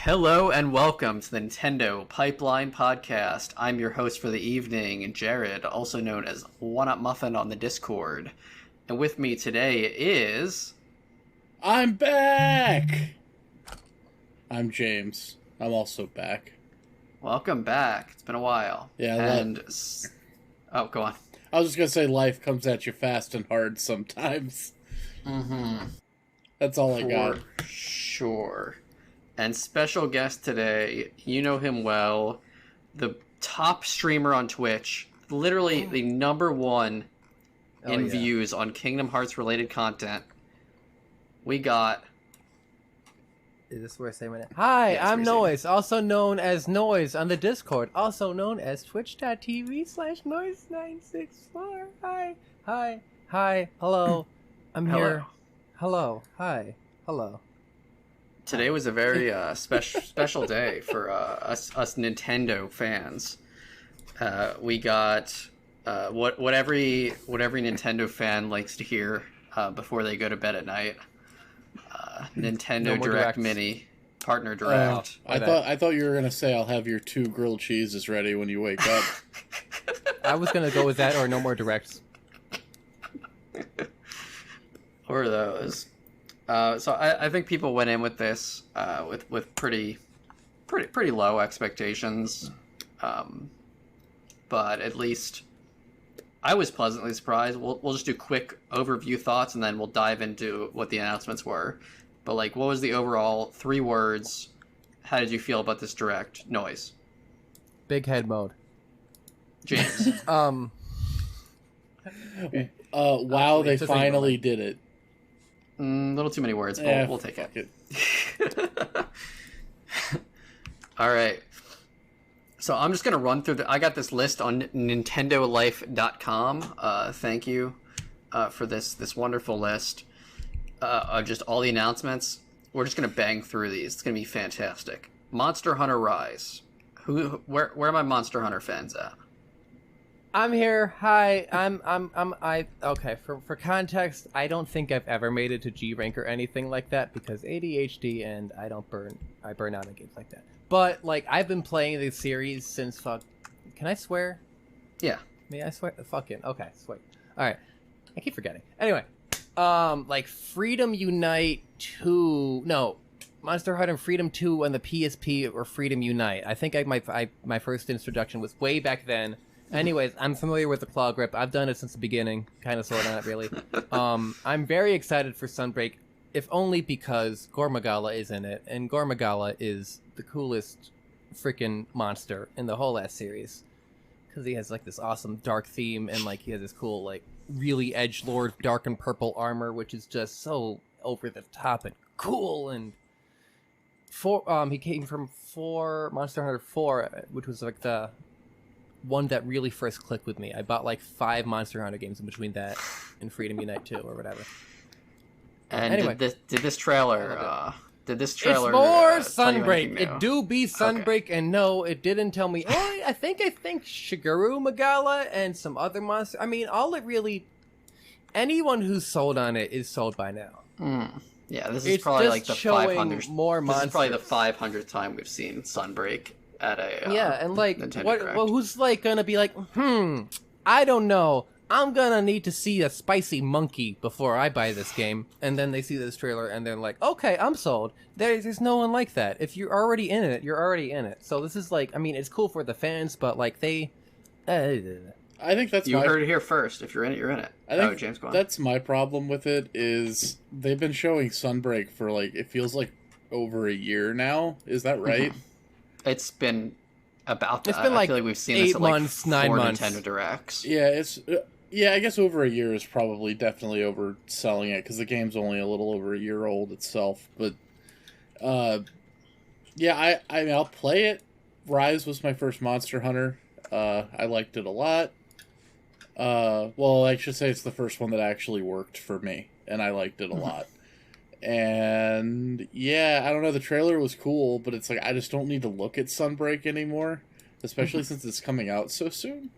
Hello and welcome to the Nintendo Pipeline Podcast. I'm your host for the evening, Jared, also known as One Up Muffin on the Discord. And with me today is... I'm back! I'm James. I'm also back. Welcome back. It's been a while. Yeah, and... Oh, go on. I was just gonna say life comes at you fast and hard sometimes. Mm-hmm. That's all I got. For sure. And special guest today, you know him well, the top streamer on Twitch, literally the number one in views on Kingdom Hearts related content. We got... Is this where I say my name? Hi, yes, I'm Noise, also known as Noise on the Discord, also known as twitch.tv/noise964. Hi, hello, I'm here. Hello, hi, hello. Today was a very special day for us Nintendo fans. We got what every Nintendo fan likes to hear before they go to bed at night. Nintendo Direct Mini Partner Direct. I thought you were gonna say I'll have your 2 grilled cheeses ready when you wake up. I was gonna go with that or no more directs. Or those. So I think people went in with this with pretty low expectations, but at least I was pleasantly surprised. We'll just do quick overview thoughts and then we'll dive into what the announcements were. But like, what was the overall 3 words? How did you feel about this direct? Noise. Big head mode. James. Wow, they finally did it. A little too many words, but we'll take it. All right. So I'm just going to run through I got this list on nintendolife.com. Thank you for this wonderful list of just all the announcements. We're just going to bang through these. It's going to be fantastic. Monster Hunter Rise. Where are my Monster Hunter fans at? I'm here. Hi. Okay. For context, I don't think I've ever made it to G rank or anything like that because ADHD and I burn out on games like that. But like I've been playing this series since Can I swear? Yeah. May I swear? Fucking okay. Swear. All right. I keep forgetting. Anyway, like Freedom Unite 2. No, Monster Hunter Freedom 2 on the PSP or Freedom Unite. I think my first introduction was way back then. Anyways, I'm familiar with the claw grip. I've done it since the beginning, kind of, sort of, not really. I'm very excited for Sunbreak, if only because Gormagala is in it, and Gormagala is the coolest freaking monster in the whole ass series, because he has like this awesome dark theme, and like he has this cool like really edgelord dark and purple armor, which is just so over the top and cool. And he came from Monster Hunter 4, which was like the one that really first clicked with me. I bought like 5 Monster Hunter games in between that and Freedom Unite 2 or whatever. And anyway, did this trailer it's more Sunbreak. It do be Sunbreak, okay. And no, it didn't tell me. Oh, I think Shigeru Magala and some other monster. I mean, anyone who's sold on it is sold by now. Yeah, this is probably like the 500th. This is probably the 500th time we've seen Sunbreak at a and like Nintendo well, who's like gonna be like, I don't know. I'm gonna need to see a spicy monkey before I buy this game. And then they see this trailer and they're like, okay, I'm sold. There's no one like that. If you're already in it, you're already in it. So this is like, I mean, it's cool for the fans, but like I think that's you heard it here first. If you're in it, you're in it. I think James, go on. That's my problem with it is they've been showing Sunbreak for like it feels like over a year now. Is that right? It's been about that. It's been like I feel like we've seen 8 this at months, like 9 4 months. Nintendo Directs. Yeah, I guess over a year is probably definitely overselling it because the game's only a little over a year old itself. But yeah, I mean, I'll play it. Rise was my first Monster Hunter. I liked it a lot. Well, I should say it's the first one that actually worked for me, and I liked it a lot. And yeah, I don't know, the trailer was cool, but it's like I just don't need to look at Sunbreak anymore, especially since it's coming out so soon.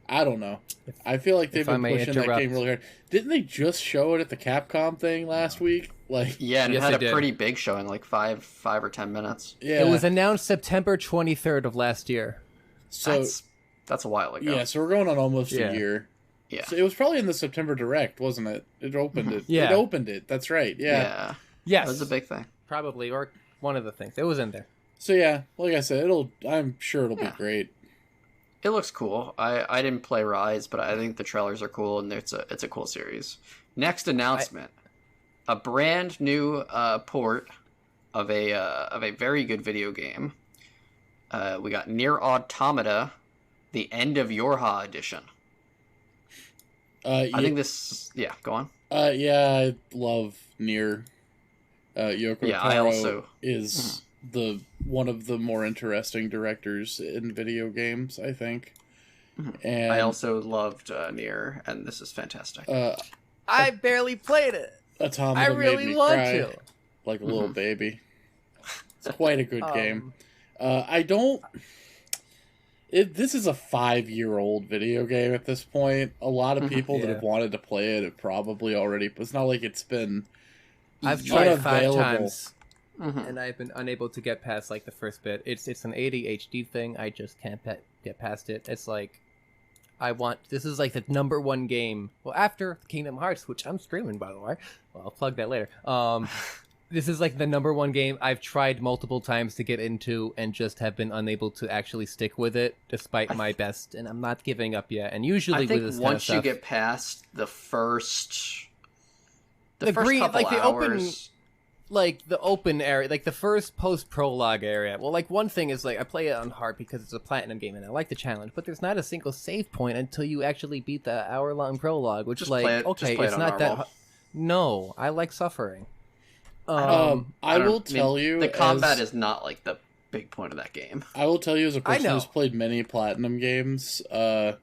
I don't know. I feel like they've been pushing that game really hard. Didn't they just show it at the Capcom thing last week? Like, Yeah, and Yes, it had they a did. pretty big showing, like 5 or 10 minutes. yeah. It was announced September 23rd of last year. so That's a while ago. yeah, so we're going on almost Yeah. a year. Yeah. So it was probably in the September Direct, wasn't it? It opened it. Yeah. It opened it. That's right. Yeah. Yeah. Yes. That was a big thing. Probably, or one of the things. It was in there. So yeah, like I said, I'm sure it'll be great. It looks cool. I didn't play Rise, but I think the trailers are cool, and it's a cool series. Next announcement: a brand new port of a very good video game. We got Nier Automata, the End of Yorha edition. I think this. Yeah, go on. Yeah, I love Nier. Yoko Yeah, I Taro also- is the one of the more interesting directors in video games, I think. And I also loved Nier, and this is fantastic. I barely played it. Automata I made really me want cry to. like a little baby. It's quite a good game. Um, I don't. This is a 5-year-old video game at this point. A lot of people that Yeah. have wanted to play it have probably already. It's not like it's been. I've tried 5 unavailable. times, Mhm. and I've been unable to get past like the first bit. It's an ADHD thing. I just can't get past it. It's like this is like the #1 game. Well, after Kingdom Hearts, which I'm streaming by the way. Well, I'll plug that later. This is like the #1 game I've tried multiple times to get into and just have been unable to actually stick with it despite my best. And I'm not giving up yet. And usually I think with this once kind you of stuff, get past the first The first green- couple like the open- hours, like the open area, like the first post prologue area. Well, like one thing is like I play it on hard because it's a platinum game and I like the challenge, but there's not a single save point until you actually beat the hour-long prologue, which Just like play it- okay, just play it it's on not that. normal. No, I like suffering. I will tell you, the combat as, is not like the big point of that game. I will tell you as a person know. who's played many platinum games. not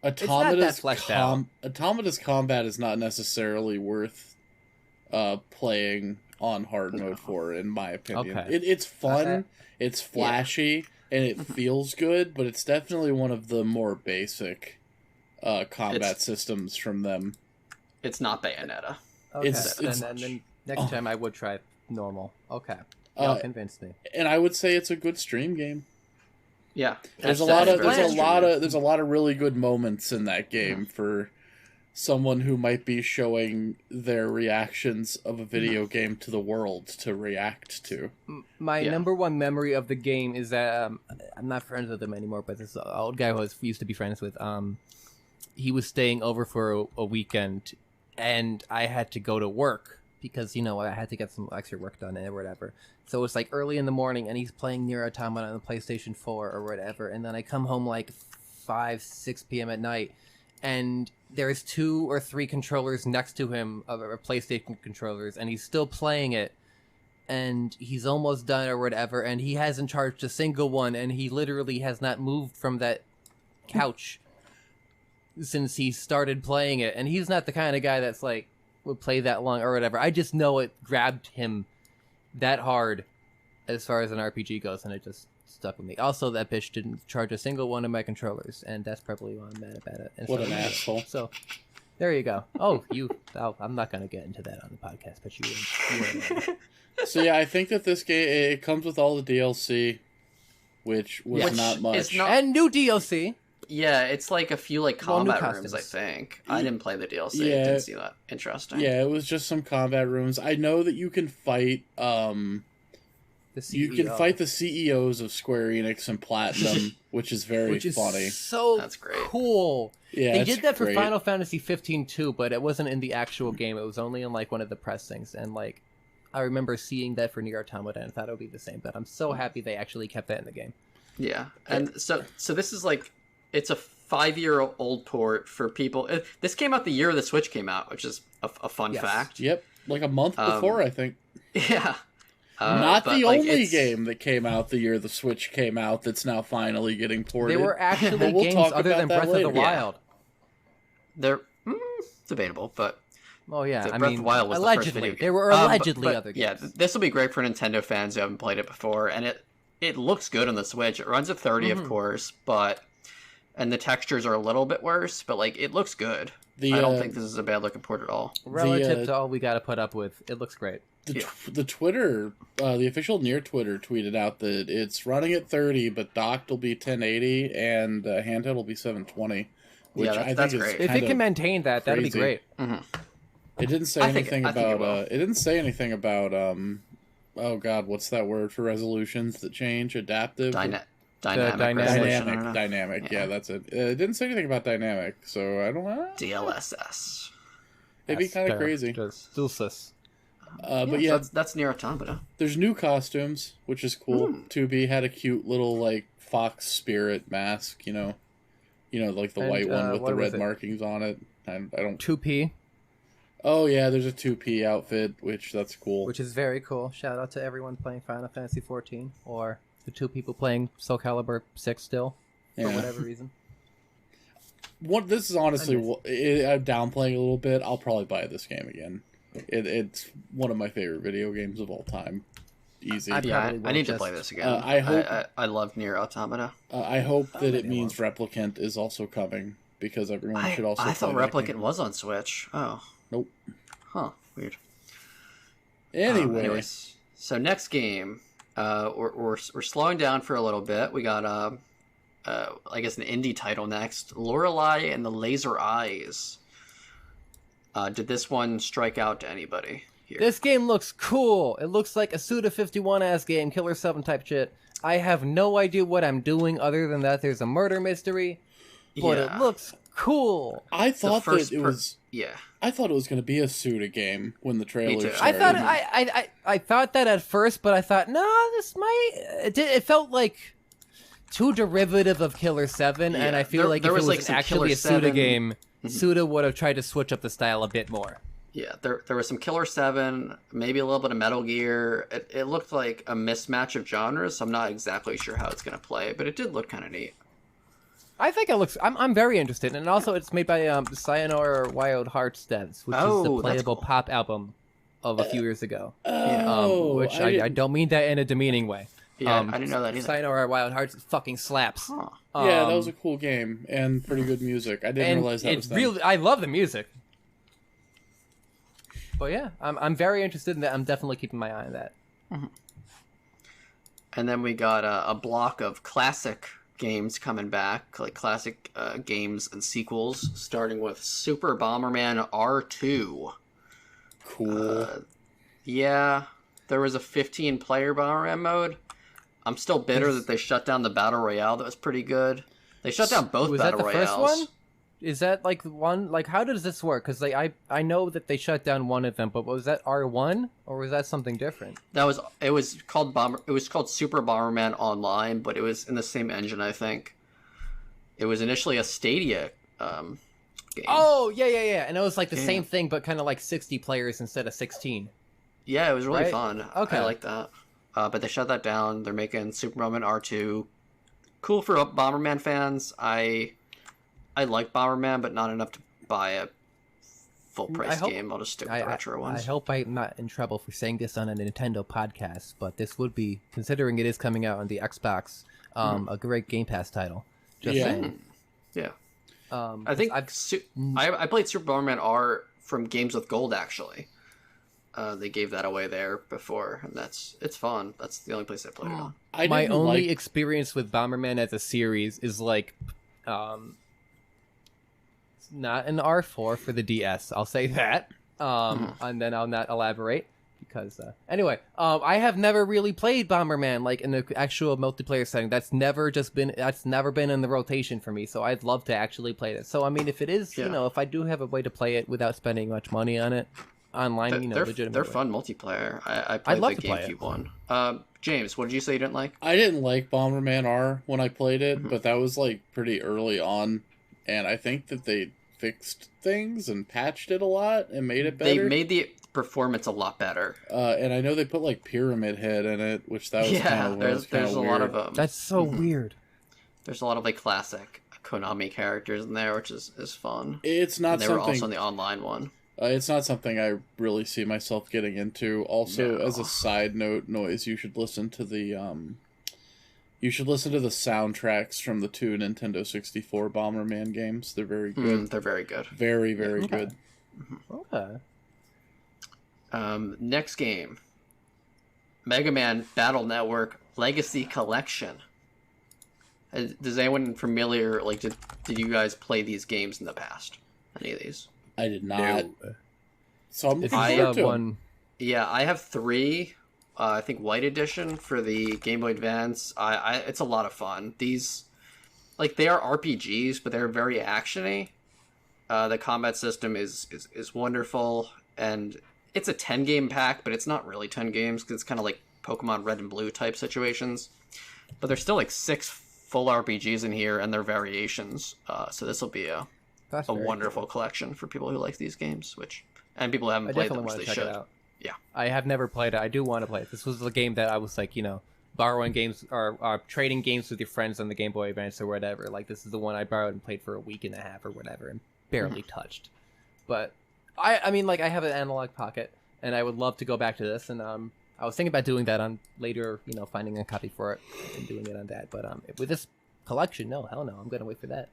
that Automata's fleshed out. Automata's combat is not necessarily worth playing on hard mode for, in my opinion. Okay. It's fun, Okay. it's flashy, and it feels good, but it's definitely one of the more basic combat It's- systems from them. It's not Bayonetta. Okay, It's- and then next time I would try normal. Okay, Uh, y'all convinced me. And I would say it's a good stream game. Yeah, There's it's a lot of definitely there's a lot of really good moments in that game for someone who might be showing their reactions of a video game to the world to react to. My Yeah. #1 memory of the game is that I'm not friends with him anymore, but this old guy who I used to be friends with, he was staying over for a weekend, and I had to go to work because, I had to get some extra work done or whatever. So it's like early in the morning, and he's playing Nier Automata on the PlayStation 4 or whatever, and then I come home like 5, 6 p.m. at night, and there's 2 or 3 controllers next to him, of PlayStation controllers, and he's still playing it. And he's almost done or whatever, and he hasn't charged a single one, and he literally has not moved from that couch since he started playing it. And he's not the kind of guy that's like would play that long or whatever. I just know it grabbed him that hard as far as an RPG goes, and it just stuck with me. Also, that bitch didn't charge a single one of my controllers, and that's probably why I'm mad about it. And What so- an asshole. So there you go. I'm not going to get into that on the podcast, but you So yeah, I think that this game, it comes with all the DLC, which was Which not much. is not- and new DLC. Yeah, it's like a few like Well, new combat rooms. I costumes. think I didn't play the DLC. Yeah. I didn't see that. Interesting. Yeah, it was just some combat rooms. I know that you can fight. The You can CEO. fight the CEOs of Square Enix and Platinum, which is very which is funny. so That's great. cool. Yeah, They it's did that for great. Final Fantasy 15 too, but it wasn't in the actual game. It was only in like one of the press things, and like I remember seeing that for Nier Automata and thought it would be the same. But I'm so happy they actually kept that in the game. Yeah, and so this is like it's a 5-year-old port for people. This came out the year the Switch came out, which is a fun Yes. fact. Yep, like a month before, I think. Yeah. Not but, the like, only it's- game that came out the year the Switch came out that's now finally getting ported. There were actually But we'll games talk other about than that Breath of later. the Yeah. Wild. They're debatable, but Oh yeah, Breath I of mean, the Wild was the first allegedly video game. there were But- allegedly but, other yeah, games. this will be great for Nintendo fans who haven't played it before, and it looks good on the Switch. It runs at 30, of course, and the textures are a little bit worse, but like it looks good. I don't think this is a bad looking port at all. Relative to all we got to put up with, it looks great. The Twitter, the official Near Twitter tweeted out that it's running at 30, but docked will be 1080 and handheld will be 720. Which I think is great. If it can maintain that, that'd be great. Mm-hmm. It didn't say anything about. It didn't say anything about. Oh God, what's that word for resolutions that change? Adaptive. Dynamic. Yeah, that's it. It didn't say anything about dynamic, so I don't know. DLSS. It'd be kind of crazy. Dulcis. But yeah, that's Nier Automata. There's new costumes, which is cool. 2B had a cute little like fox spirit mask, you know, like the white one with the red markings on it. I don't. 2P. Oh yeah, there's a 2P outfit, which that's cool. Which is very cool. Shout out to everyone playing Final Fantasy 14 or the 2 people playing Soul Calibur 6 still for whatever reason. This is honestly, I'm downplaying a little bit. I'll probably buy this game again. It's one of my favorite video games of all time. Easy. I need to play this again. I love Nier Automata. I hope that it means Replicant is also coming, because everyone should also. I thought Replicant was on Switch. Oh. Nope. Huh. Weird. Anyways, so next game, we're slowing down for a little bit. We got I guess an indie title next, Lorelei and the Laser Eyes. Did this one strike out to anybody here? This game looks cool. It looks like a Suda51 ass game, Killer 7 type shit. I have no idea what I'm doing other than that there's a murder mystery, but it looks cool. I thought that it was. Yeah. I thought it was going to be a Suda game when the trailer started. I thought I thought that at first, but I thought this might. It felt like too derivative of Killer 7, and I feel like if it was actually a Suda game, Suda would have tried to switch up the style a bit more. Yeah, there was some Killer 7, maybe a little bit of Metal Gear. It looked like a mismatch of genres, so I'm not exactly sure how it's going to play, but it did look kind of neat. I think it looks. I'm very interested, and also it's made by Sayonara Wild Hearts devs, which is the playable pop album of a few years ago. Which I don't mean that in a demeaning way. Yeah, I didn't know that either. Sayonara Wild Hearts fucking slaps. Huh. Yeah, that was a cool game and pretty good music. I didn't realize that was them. Really, I love the music. But yeah, I'm very interested in that. I'm definitely keeping my eye on that. Mm-hmm. And then we got a block of classic games coming back, like classic games and sequels, starting with Super Bomberman R2. Cool. Yeah, there was a 15-player Bomberman mode. I'm still bitter that they shut down the Battle Royale. That was pretty good. They shut down both Battle Royales. Was that the first one? Is that like one? Like, how does this work? Because I know that they shut down one of them, but was that R1 or was that something different? It was called Super Bomberman Online, but it was in the same engine, I think. It was initially a Stadia game. Oh yeah, and it was like the same thing, but kind of like 60 players instead of 16. Yeah, it was really fun. Okay, I like that. But they shut that down. They're making Super Bomberman R2. Cool for Bomberman fans. I like Bomberman, but not enough to buy a full-price game. I'll just stick with the retro ones. I hope I'm not in trouble for saying this on a Nintendo podcast, but this would be, considering it is coming out on the Xbox, a great Game Pass title. Just saying. Yeah. I think I played Super Bomberman R from Games with Gold, actually. They gave that away there before, and it's fun. That's the only place I played it on. My only experience with Bomberman as a series is like... not an R4 for the DS. I'll say that. And then I'll not elaborate because anyway, I have never really played Bomberman like in the actual multiplayer setting. That's never been in the rotation for me. So I'd love to actually play it. So I mean, if it is, if I do have a way to play it without spending much money on it online, legitimately. They're fun multiplayer. I played the GameCube one. James, what did you say you didn't like? I didn't like Bomberman R when I played it, but that was like pretty early on. And I think that they fixed things and patched it a lot and made it better. They made the performance a lot better. And I know they put like Pyramid Head in it, which that was kind of there's a lot of them. That's so weird. There's a lot of like classic Konami characters in there, which is fun. It's not something. They were also in the online one. It's not something I really see myself getting into. Also, as a side note, Noise, you should listen to the You should listen to the soundtracks from the 2 Nintendo 64 Bomberman games. They're very good. They're very good. Very, very good. Okay. Next game. Mega Man Battle Network Legacy Collection. Does anyone familiar, like, did you guys play these games in the past? Any of these? I did not. No. So I'm looking I forward have to 'em. one. Yeah, I have 3. I think White Edition for the Game Boy Advance. It's a lot of fun. These, like, they are RPGs, but they're very actiony. The combat system is wonderful, and it's a 10-game pack, but it's not really 10 games, because it's kind of like Pokemon Red and Blue type situations. But there's still, like, 6 full RPGs in here, and their variations. So this will be a wonderful collection for people who like these games, and people who haven't played them, which they should. Yeah, I have never played it. I do want to play it. This was the game that I was like, borrowing games or trading games with your friends on the Game Boy Advance or whatever. Like, this is the one I borrowed and played for a week and a half or whatever, and barely touched. But I mean, like, I have an analog pocket, and I would love to go back to this. And I was thinking about doing that on later, finding a copy for it and doing it on that. But with this collection, no, hell no, I'm gonna wait for that.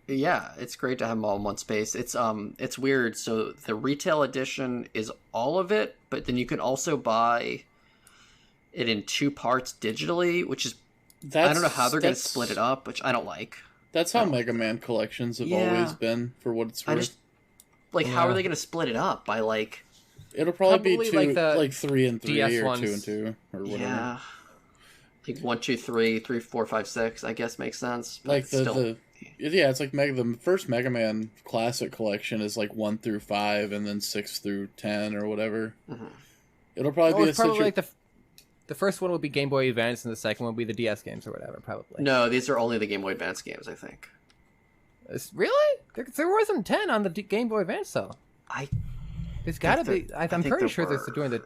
Yeah, it's great to have them all in one space. It's weird. So the retail edition is all of it, but then you can also buy it in 2 parts digitally, which is I don't know how they're going to split it up, which I don't like. That's how Mega Man collections have always been, for what it's worth. How are they going to split it up by like? It'll probably be 2, like the 3 and 3, DS or ones. 2 and 2, or whatever. Yeah, like 1, 2, 3, 3, 4, 5, 6. I guess makes sense. But Like it's like the first Mega Man Classic collection is like 1 through 5, and then 6 through 10 or whatever. Mm-hmm. It'll probably be it's probably like the first one would be Game Boy Advance, and the second one would be the DS games or whatever. Probably. No, these are only the Game Boy Advance games, I think. Really? There wasn't 10 on the Game Boy Advance though. There's got to be. I'm pretty sure they're doing the.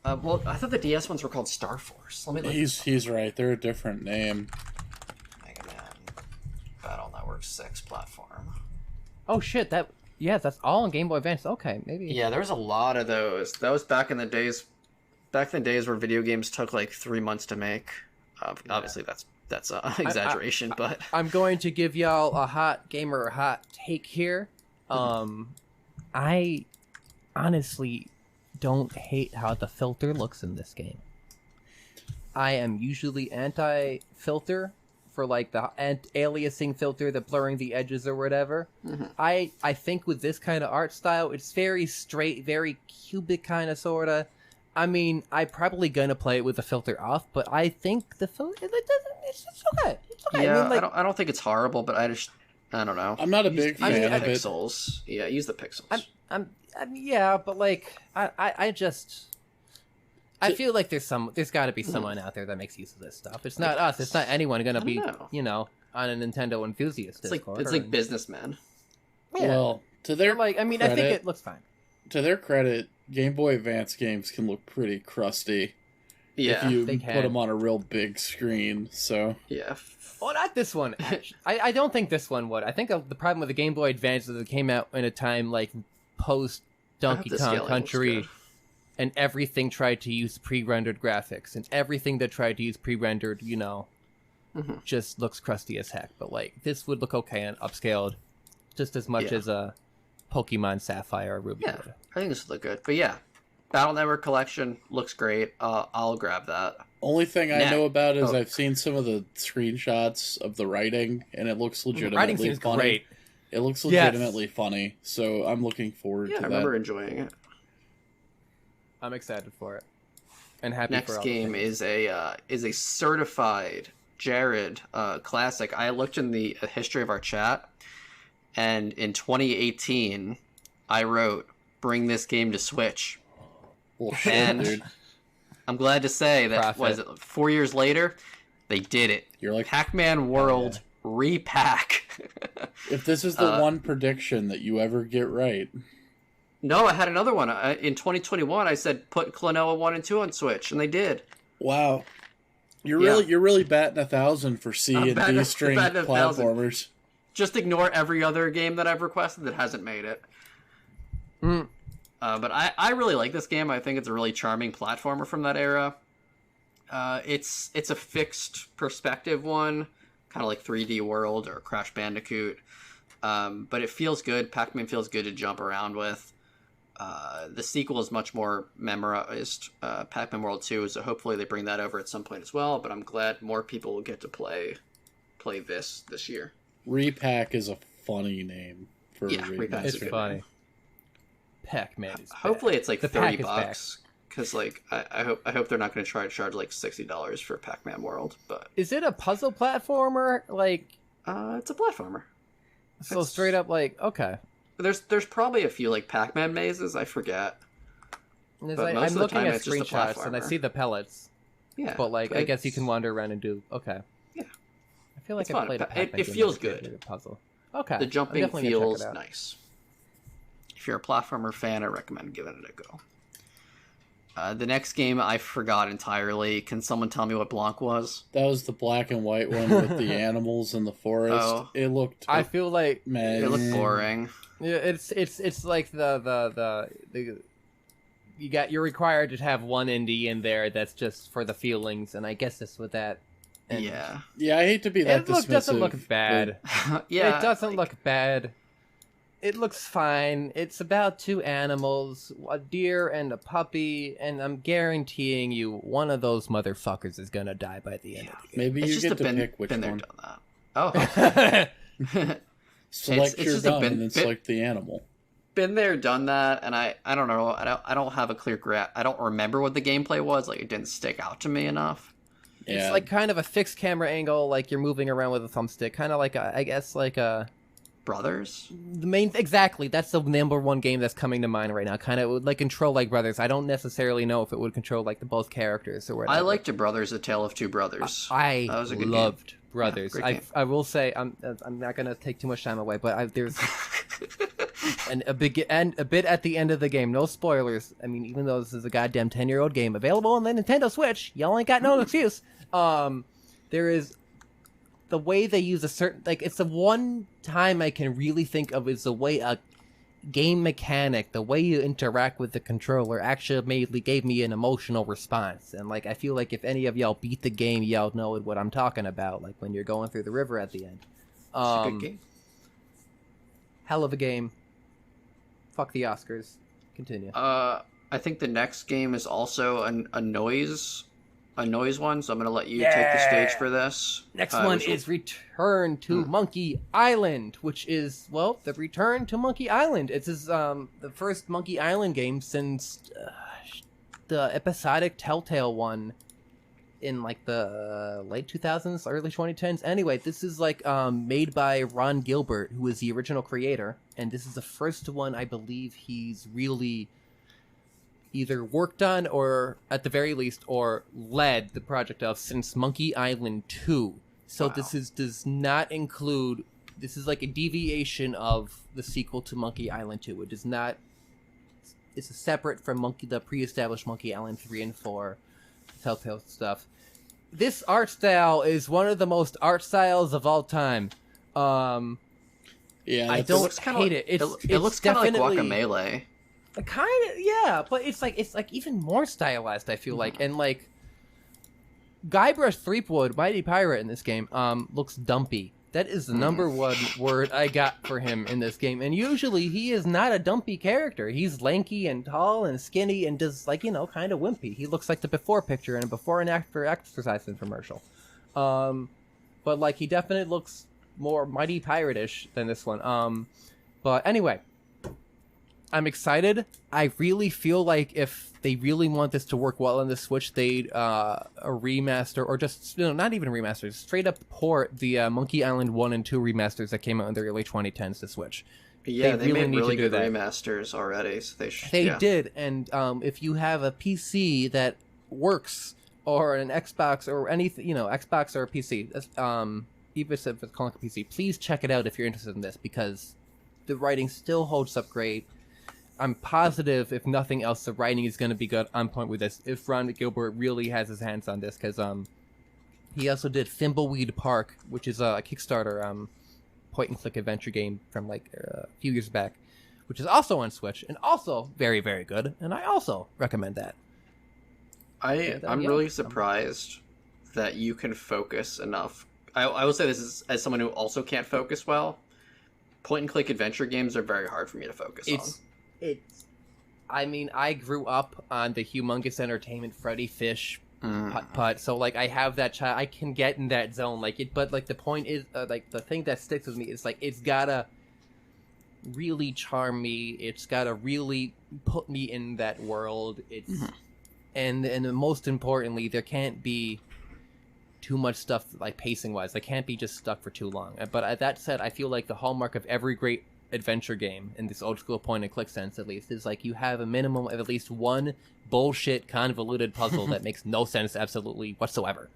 Well, I thought the DS ones were called Star Force. Let me look. He's right. They're a different name. Mega Man Battle Network 6 platform. Oh shit! That's all on Game Boy Advance. Okay, maybe. Yeah, there was a lot of those. That was back in the days where video games took like 3 months to make. Obviously, that's an exaggeration, but I'm going to give y'all a hot take here. I honestly don't hate how the filter looks in this game. I am usually anti-filter for like the aliasing filter, the blurring the edges or whatever. Mm-hmm. I think with this kind of art style, it's very straight, very cubic kind of sorta. I mean, I'm probably gonna play it with the filter off, but I think the filter it's okay. It's okay. Yeah, I mean, I don't think it's horrible, but I don't know. I'm not a big fan of pixels. Yeah, use the pixels. Yeah, but like I feel like there's got to be someone out there that makes use of this stuff. It's not us. It's not anyone gonna be on a Nintendo enthusiast Discord. It's like businessmen. Yeah. Well, to their I think it looks fine. To their credit, Game Boy Advance games can look pretty crusty. Yeah, if you put them on a real big screen. So yeah. Well, not this one. I don't think this one would. I think the problem with the Game Boy Advance is it came out in a time like post Donkey Kong Country, and everything tried to use pre-rendered graphics, and everything that tried to use pre-rendered, just looks crusty as heck. But like this would look okay and upscaled, just as much as a Pokemon Sapphire or Ruby would. I think this would look good. But yeah, Battle Network Collection looks great. I'll grab that. Only thing I know about is I've seen some of the screenshots of the writing, and it looks legitimately writing seems funny. Great. It looks legitimately funny, so I'm looking forward to that. I remember enjoying it. I'm excited for it, and happy. Next for all game is a certified Jared classic. I looked in the history of our chat, and in 2018, I wrote, "Bring this game to Switch." Well, shit, and dude. I'm glad to say that 4 years later, they did it. You're like PacMan World Re-Pac. If this is the one prediction that you ever get right. No, I had another one. In 2021, I said put Klonoa 1 and 2 on Switch, and they did. Wow. You're really batting 1,000 for C and D string platformers. Just ignore every other game that I've requested that hasn't made it. But I really like this game. I think it's a really charming platformer from that era. It's a fixed perspective one, kind of like 3D World or Crash Bandicoot. But it feels good. Pac-Man feels good to jump around with. The sequel is much more memorized. Pac-Man World 2, so hopefully they bring that over at some point as well. But I'm glad more people will get to play this year. Re-Pac is a funny name for a Re-Pac. It's funny. Pac-Man is hopefully back. it's like The $30 because like I hope they're not going to try to charge like $60 for Pac-Man World. But is it a puzzle platformer? Like, it's a platformer. So straight up, like, okay. There's probably a few like Pac-Man mazes. I forget. But most I'm of the looking time at it's just a screenshots and I platformer. see the pellets. Yeah, But like, I guess you can wander around and do. Okay. Yeah. I feel like It's I fun. played a Pac-Man It game feels that's a good. puzzle. Okay. The I'm jumping definitely gonna check feels it out. nice. If you're a platformer fan, I recommend giving it a go. The next game I forgot entirely. Can someone tell me what Blanc was? That was the black and white one with the animals in the forest. Oh. It looked. I feel like man, It looked boring. yeah, it's like the you're required to have one indie in there that's just for the feelings, and I guess that's what that. And Yeah. Yeah, I hate to be that dismissive. doesn't look bad. Yeah. It doesn't look bad. It looks fine. It's about two animals, a deer and a puppy, and I'm guaranteeing you one of those motherfuckers is gonna die by the end of the game. Maybe It's you just get a to been pick which there, one. done that. Oh. Select it's your just a gun been- and then been- select the animal. Been there, done that, and I don't know. I don't have a clear grasp. I don't remember what the gameplay was. Like it didn't stick out to me enough. Yeah. It's like kind of a fixed camera angle, like you're moving around with a thumbstick, kind of like I guess like a. Brothers. The main exactly. That's the number one game that's coming to mind right now. Kind of like control like Brothers. I don't necessarily know if it would control like the both characters or whatever. I liked Brothers: A Tale of Two Brothers. I That was a good loved game. Brothers. Yeah, great game. I will say I'm not gonna take too much time away, but there's a bit at the end of the game. No spoilers. I mean, even though this is a goddamn 10-year-old game available on the Nintendo Switch, y'all ain't got no excuse. There is. The way they use a certain it's the one time I can really think of is the way a game mechanic, the way you interact with the controller, actually gave me an emotional response. And like I feel like if any of y'all beat the game, y'all know what I'm talking about. Like when you're going through the river at the end. It's a good game. Hell of a game. Fuck the Oscars. Continue. I think the next game is also a noise one, so I'm gonna let you take the stage for this. Next one is Return to Monkey Island, which is, well, the Return to Monkey Island. It's the first Monkey Island game since the episodic Telltale one in like the late 2000s, early 2010s. Anyway, this is like made by Ron Gilbert, who is the original creator, and this is the first one I believe he's really either worked on or at the very least or led the project of since Monkey Island 2. So Wow. does not include, this is like a deviation of the sequel to Monkey Island 2. It does not, it's separate from the pre-established Monkey Island 3 and 4 Telltale stuff. This art style is one of the most art styles of all time. Yeah, I that's- don't hate it. It It's looks kind of like definitely- Guacamelee. Kind of, yeah, but it's like even more stylized. I feel like, and like Guybrush Threepwood, Mighty Pirate in this game, looks dumpy. That is the number one word I got for him in this game. And usually he is not a dumpy character. He's lanky and tall and skinny and does like kind of wimpy. He looks like the before picture in a before and after exercise infomercial. But like he definitely looks more Mighty Pirate-ish than this one. But anyway. I'm excited. I really feel like if they really want this to work well on the Switch, they'd a remaster or just not even remasters, straight up port the Monkey Island 1 and 2 remasters that came out in the early 2010s to Switch. Yeah, they really made need to really do good that. remasters already. So They did, and if you have a PC that works or an Xbox or anything, Xbox or a PC, even if it's calling a PC, please check it out if you're interested in this because the writing still holds up great. I'm positive, if nothing else, the writing is going to be good on point with this. If Ron Gilbert really has his hands on this, because he also did Thimbleweed Park, which is a Kickstarter point-and-click adventure game from like a few years back, which is also on Switch and also very, very good. And I also recommend that. I'm really surprised that you can focus enough. I will say this as someone who also can't focus well. Point and click adventure games are very hard for me to focus on. I mean, I grew up on the Humongous Entertainment Freddy Fish putt, so like I have that I can get in that zone, but like the point is, like the thing that sticks with me is like it's gotta really charm me. It's gotta really put me in that world. It's and most importantly, there can't be too much stuff like pacing wise. I can't be just stuck for too long. But that said, I feel like the hallmark of every great adventure game in this old school point and click sense, at least, is like you have a minimum of at least one bullshit convoluted puzzle that makes no sense absolutely whatsoever.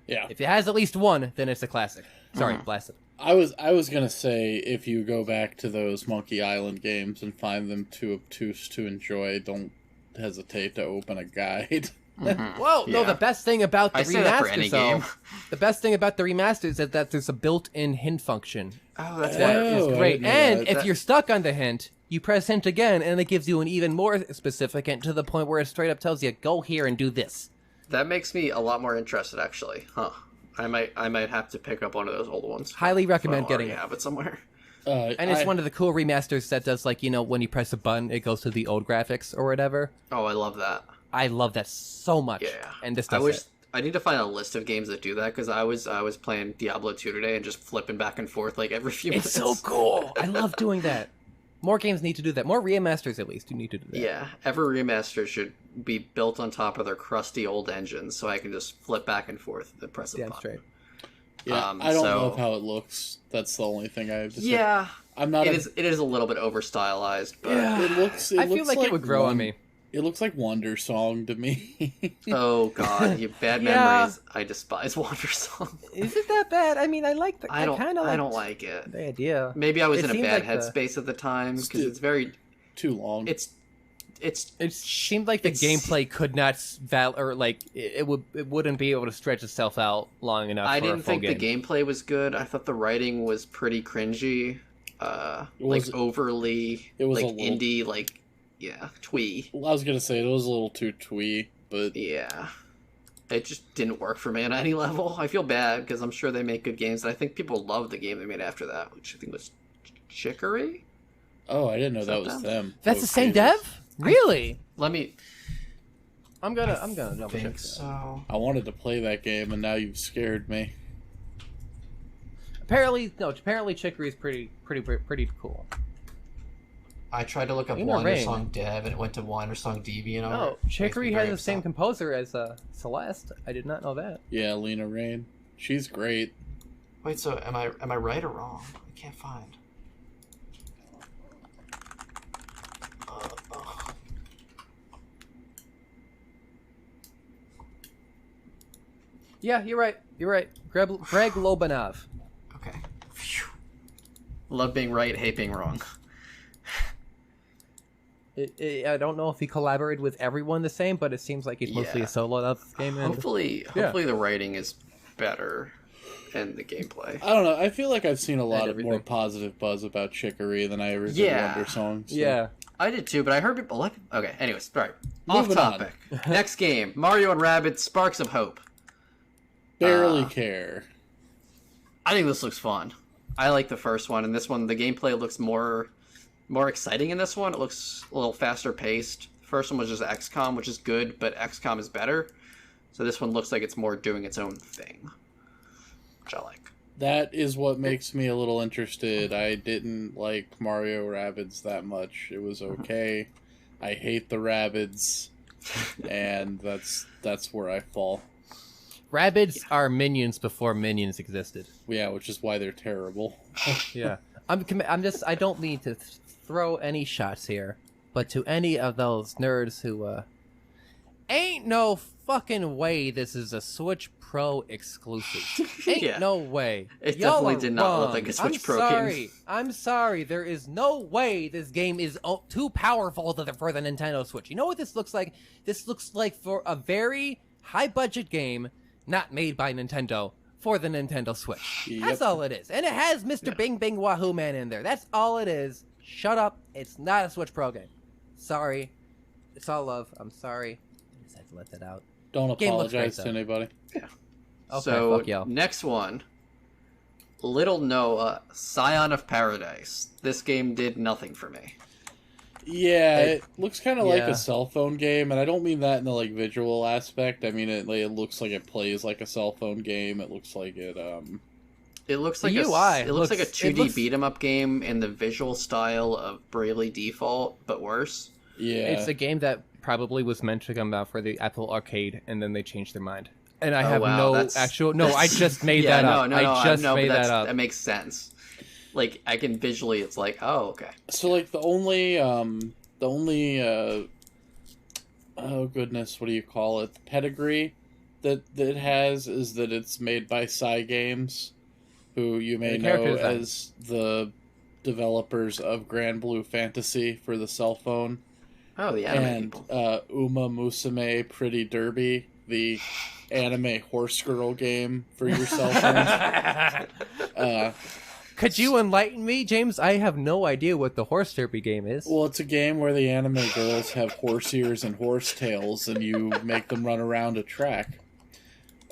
Yeah. If it has at least one, then it's a classic. Sorry, blasted. I was gonna say, if you go back to those Monkey Island games and find them too obtuse to enjoy, don't hesitate to open a guide. Whoa, no, the best thing about the remasters, though, game. The best thing about the remasters is that there's a built-in hint function. Oh, that's That is great. And if that... you're stuck on the hint, you press hint again, and it gives you an even more specific hint to the point where it straight up tells you, go here and do this. That makes me a lot more interested, actually. Huh. I might have to pick up one of those old ones. Highly recommend getting it. Have it somewhere. And it's one of the cool remasters that does, like, when you press a button, it goes to the old graphics or whatever. Oh, I love that. I love that so much. Yeah. And this does it. I need to find a list of games that do that, because I was playing Diablo 2 today and just flipping back and forth like every few minutes. It's so cool. I love doing that. More games need to do that. More remasters, at least, you need to do that. Yeah, every remaster should be built on top of their crusty old engines, so I can just flip back and forth and press a button. Straight. Yeah, I don't love how it looks. That's the only thing I have to say. Yeah, I'm not. It is a little bit over stylized, but it looks. I feel like it would grow on me. It looks like Wonder Song to me. Oh God, you bad memories. I despise Wonder Song. Is it that bad? I mean, I like the. I don't like it. The idea. Maybe I was in a bad headspace at the time, because it's very too long. It seemed like the gameplay could not it wouldn't be able to stretch itself out long enough. I didn't think the gameplay was good. I thought the writing was pretty cringy, overly indie, twee. Well, I was gonna say it was a little too twee, but yeah, it just didn't work for me on any level. I feel bad because I'm sure they make good games, and I think people love the game they made after that, which I think was Chicory. Oh, I didn't know that was them. That's the same dev? Really? I'm gonna double check. So I wanted to play that game, and now you've scared me. Apparently Chicory's pretty cool. I tried to look up Wonder Song Dev, and it went to Wonder Song DB. No, Chicory has the same composer as Celeste. I did not know that. Yeah, Lena Raine. She's great. Wait, so am I right or wrong? I can't find. Yeah, you're right. Greg Lobanov. Okay. Phew. Love being right, hate being wrong. I don't know if he collaborated with everyone the same, but it seems like he's mostly a solo game. Hopefully the writing is better and the gameplay. I don't know. I feel like I've seen a lot of more positive buzz about Chicory than I ever did Wonder Song. So. Yeah. I did too, but I heard people like it. Okay, anyways, sorry. Off topic. Next game, Mario and Rabbids Sparks of Hope. Barely care. I think this looks fun. I like the first one, and this one, the gameplay looks more exciting in this one. It looks a little faster paced. The first one was just XCOM, which is good, but XCOM is better. So this one looks like it's more doing its own thing, which I like. That is what makes me a little interested. I didn't like Mario Rabbids that much. It was okay. I hate the Rabbids, and that's where I fall. Rabbids are minions before minions existed. Yeah, which is why they're terrible. Yeah. I don't mean to throw any shots here, but to any of those nerds who, ain't no fucking way this is a Switch Pro exclusive. Ain't no way. It definitely did not look like a Switch Pro game. I'm sorry. There is no way this game is too powerful for the Nintendo Switch. You know what this looks like? This looks like for a very high-budget game not made by Nintendo for the Nintendo Switch. Yep. That's all it is. And it has Mr. Bing Bing Wahoo Man in there. That's all it is. Shut up. It's not a Switch Pro game. Sorry. It's all love. I'm sorry. I just had to let that out. Don't Game looks great, apologize to anybody. Yeah. Okay, So fuck y'all. next one, Little Noah, Scion of Paradise. This game did nothing for me. Yeah, it looks kind of like yeah. a cell phone game, and I don't mean that in the like visual aspect. I mean it looks like it plays like a cell phone game. It looks like it It looks like The UI it looks like a looks- 2D beat 'em up game in the visual style of Bravely Default, but worse. yeah. It's a game that probably was meant to come out for the Apple Arcade, and then they changed their mind. And I have wow, no that's- actual... No, I just made yeah, that up. I just made that up. That makes sense. Like I can visually, it's like, oh, okay. So like the only oh goodness, what do you call it? The pedigree that it has is that it's made by Cygames, who you may The know character design. as the developers of Grand Blue Fantasy for the cell phone, Oh, the anime and people. Uma Musume Pretty Derby, the anime horse girl game for your cell phone. Could you enlighten me, James? I have no idea what the horse derby game is. Well, it's a game where the anime girls have horse ears and horse tails, and you make them run around a track.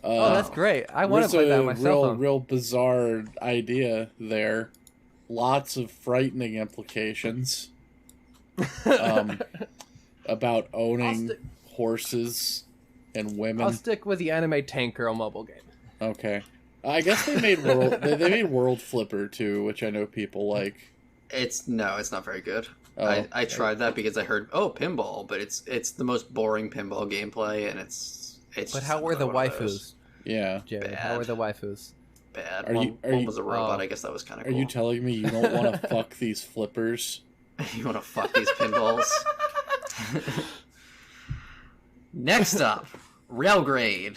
Oh, that's great. I want to play that on my cell phone. Real bizarre idea there. Lots of frightening implications about owning horses and women. I'll stick with the anime tank girl mobile game. Okay. I guess they made they made World Flipper too, which I know people like. It's not very good. Oh. I tried that because I heard pinball, but it's the most boring pinball gameplay, and it's. But just how were the another one of those. waifus, Yeah. Jerry? How were the waifus? Bad. Are One you- was a robot. oh. I guess that was kind of Are cool. you telling me you don't want to fuck these flippers? You want to fuck these pinballs? Next up, Railgrade.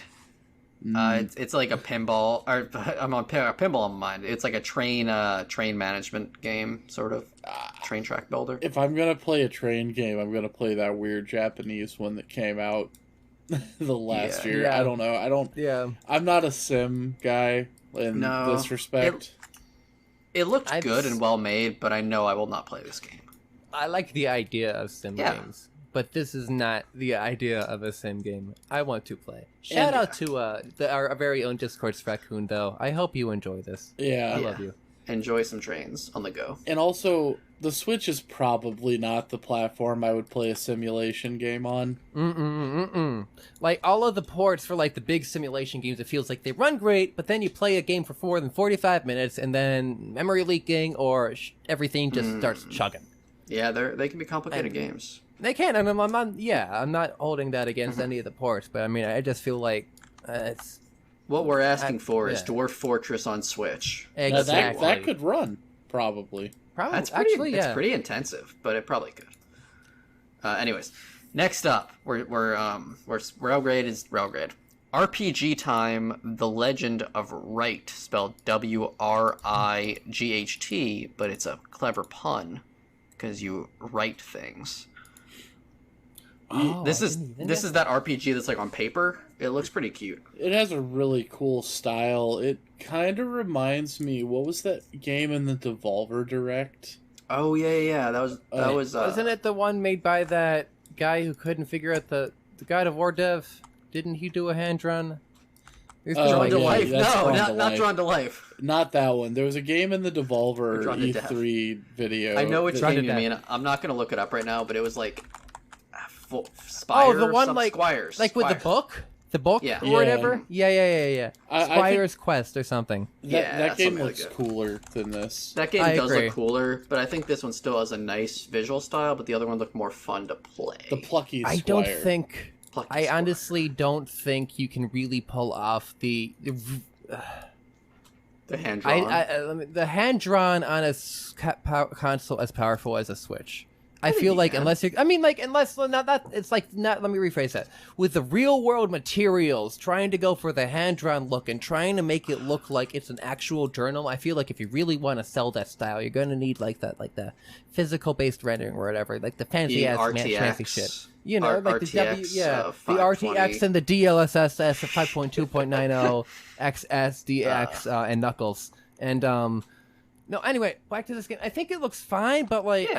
It's like a pinball, or I'm on a pinball on my mind. It's like a train management game, sort of train track builder. If I'm gonna play a train game, I'm gonna play that weird Japanese one that came out the last year. Yeah. I don't know. Yeah. I'm not a sim guy in No. this respect. It looked I've good s- and well made, but I know I will not play this game. I like the idea of sim Yeah. games, but this is not the idea of a sim game I want to play. Shout out to our very own Discord's Raccoon, though. I hope you enjoy this. Yeah. I love you. Enjoy some trains on the go. And also, the Switch is probably not the platform I would play a simulation game on. Like, all of the ports for, like, the big simulation games, it feels like they run great, but then you play a game for more than 45 minutes, and then memory leaking or everything just starts chugging. Yeah, they can be complicated And- games. They can, and I'm not holding that against any of the ports, but I mean, I just feel like it's... What we're asking for is yeah. Dwarf Fortress on Switch. Now, Exactly. that could run, probably. Probably, That's pretty, actually, yeah. it's pretty intensive, but it probably could. Anyways, next up, we're Railgrade is Railgrade. RPG Time: The Legend of Wright, spelled Wright, but it's a clever pun because you write things. Oh, this I is didn't even this know. is that RPG that's like on paper. It looks pretty cute. It has a really cool style. It kind of reminds me, what was that game in the Devolver Direct? Oh yeah. That was Wasn't it the one made by that guy who couldn't figure out the God of War dev? Didn't he do a hand drawn? Drawn to yeah, Life? that's No, Drawn to not Life. Drawn to Life. Not that one. There was a game in the Devolver Drawn to Death. E3 video. I know which that- game you Death. mean. I'm not gonna look it up right now, but it was like Spire. Oh, the one some Squires, like with the Squires. book, Yeah. or Yeah. whatever. Yeah. I Squire's Quest or something. Yeah, that game something like looks that. cooler than this. That game I does agree. look cooler, but I think this one still has a nice visual style. But the other one looked more fun to play. The Plucky Squire. I don't think. Plucky I Squire. honestly don't think you can really pull off the hand drawn. the hand drawn on a console as powerful as a Switch. I feel you like can. unless not that it's like not. Let me rephrase that. With the real world materials, trying to go for the hand drawn look and trying to make it look like it's an actual journal. I feel like if you really want to sell that style, you're gonna need like the physical based rendering or whatever, like the fancy The ass RTX, fancy shit. You know, like the RTX, the 520. RTX and the DLSS 5.2.90 XSDX and Knuckles and No, anyway, back to this game. I think it looks fine, but like,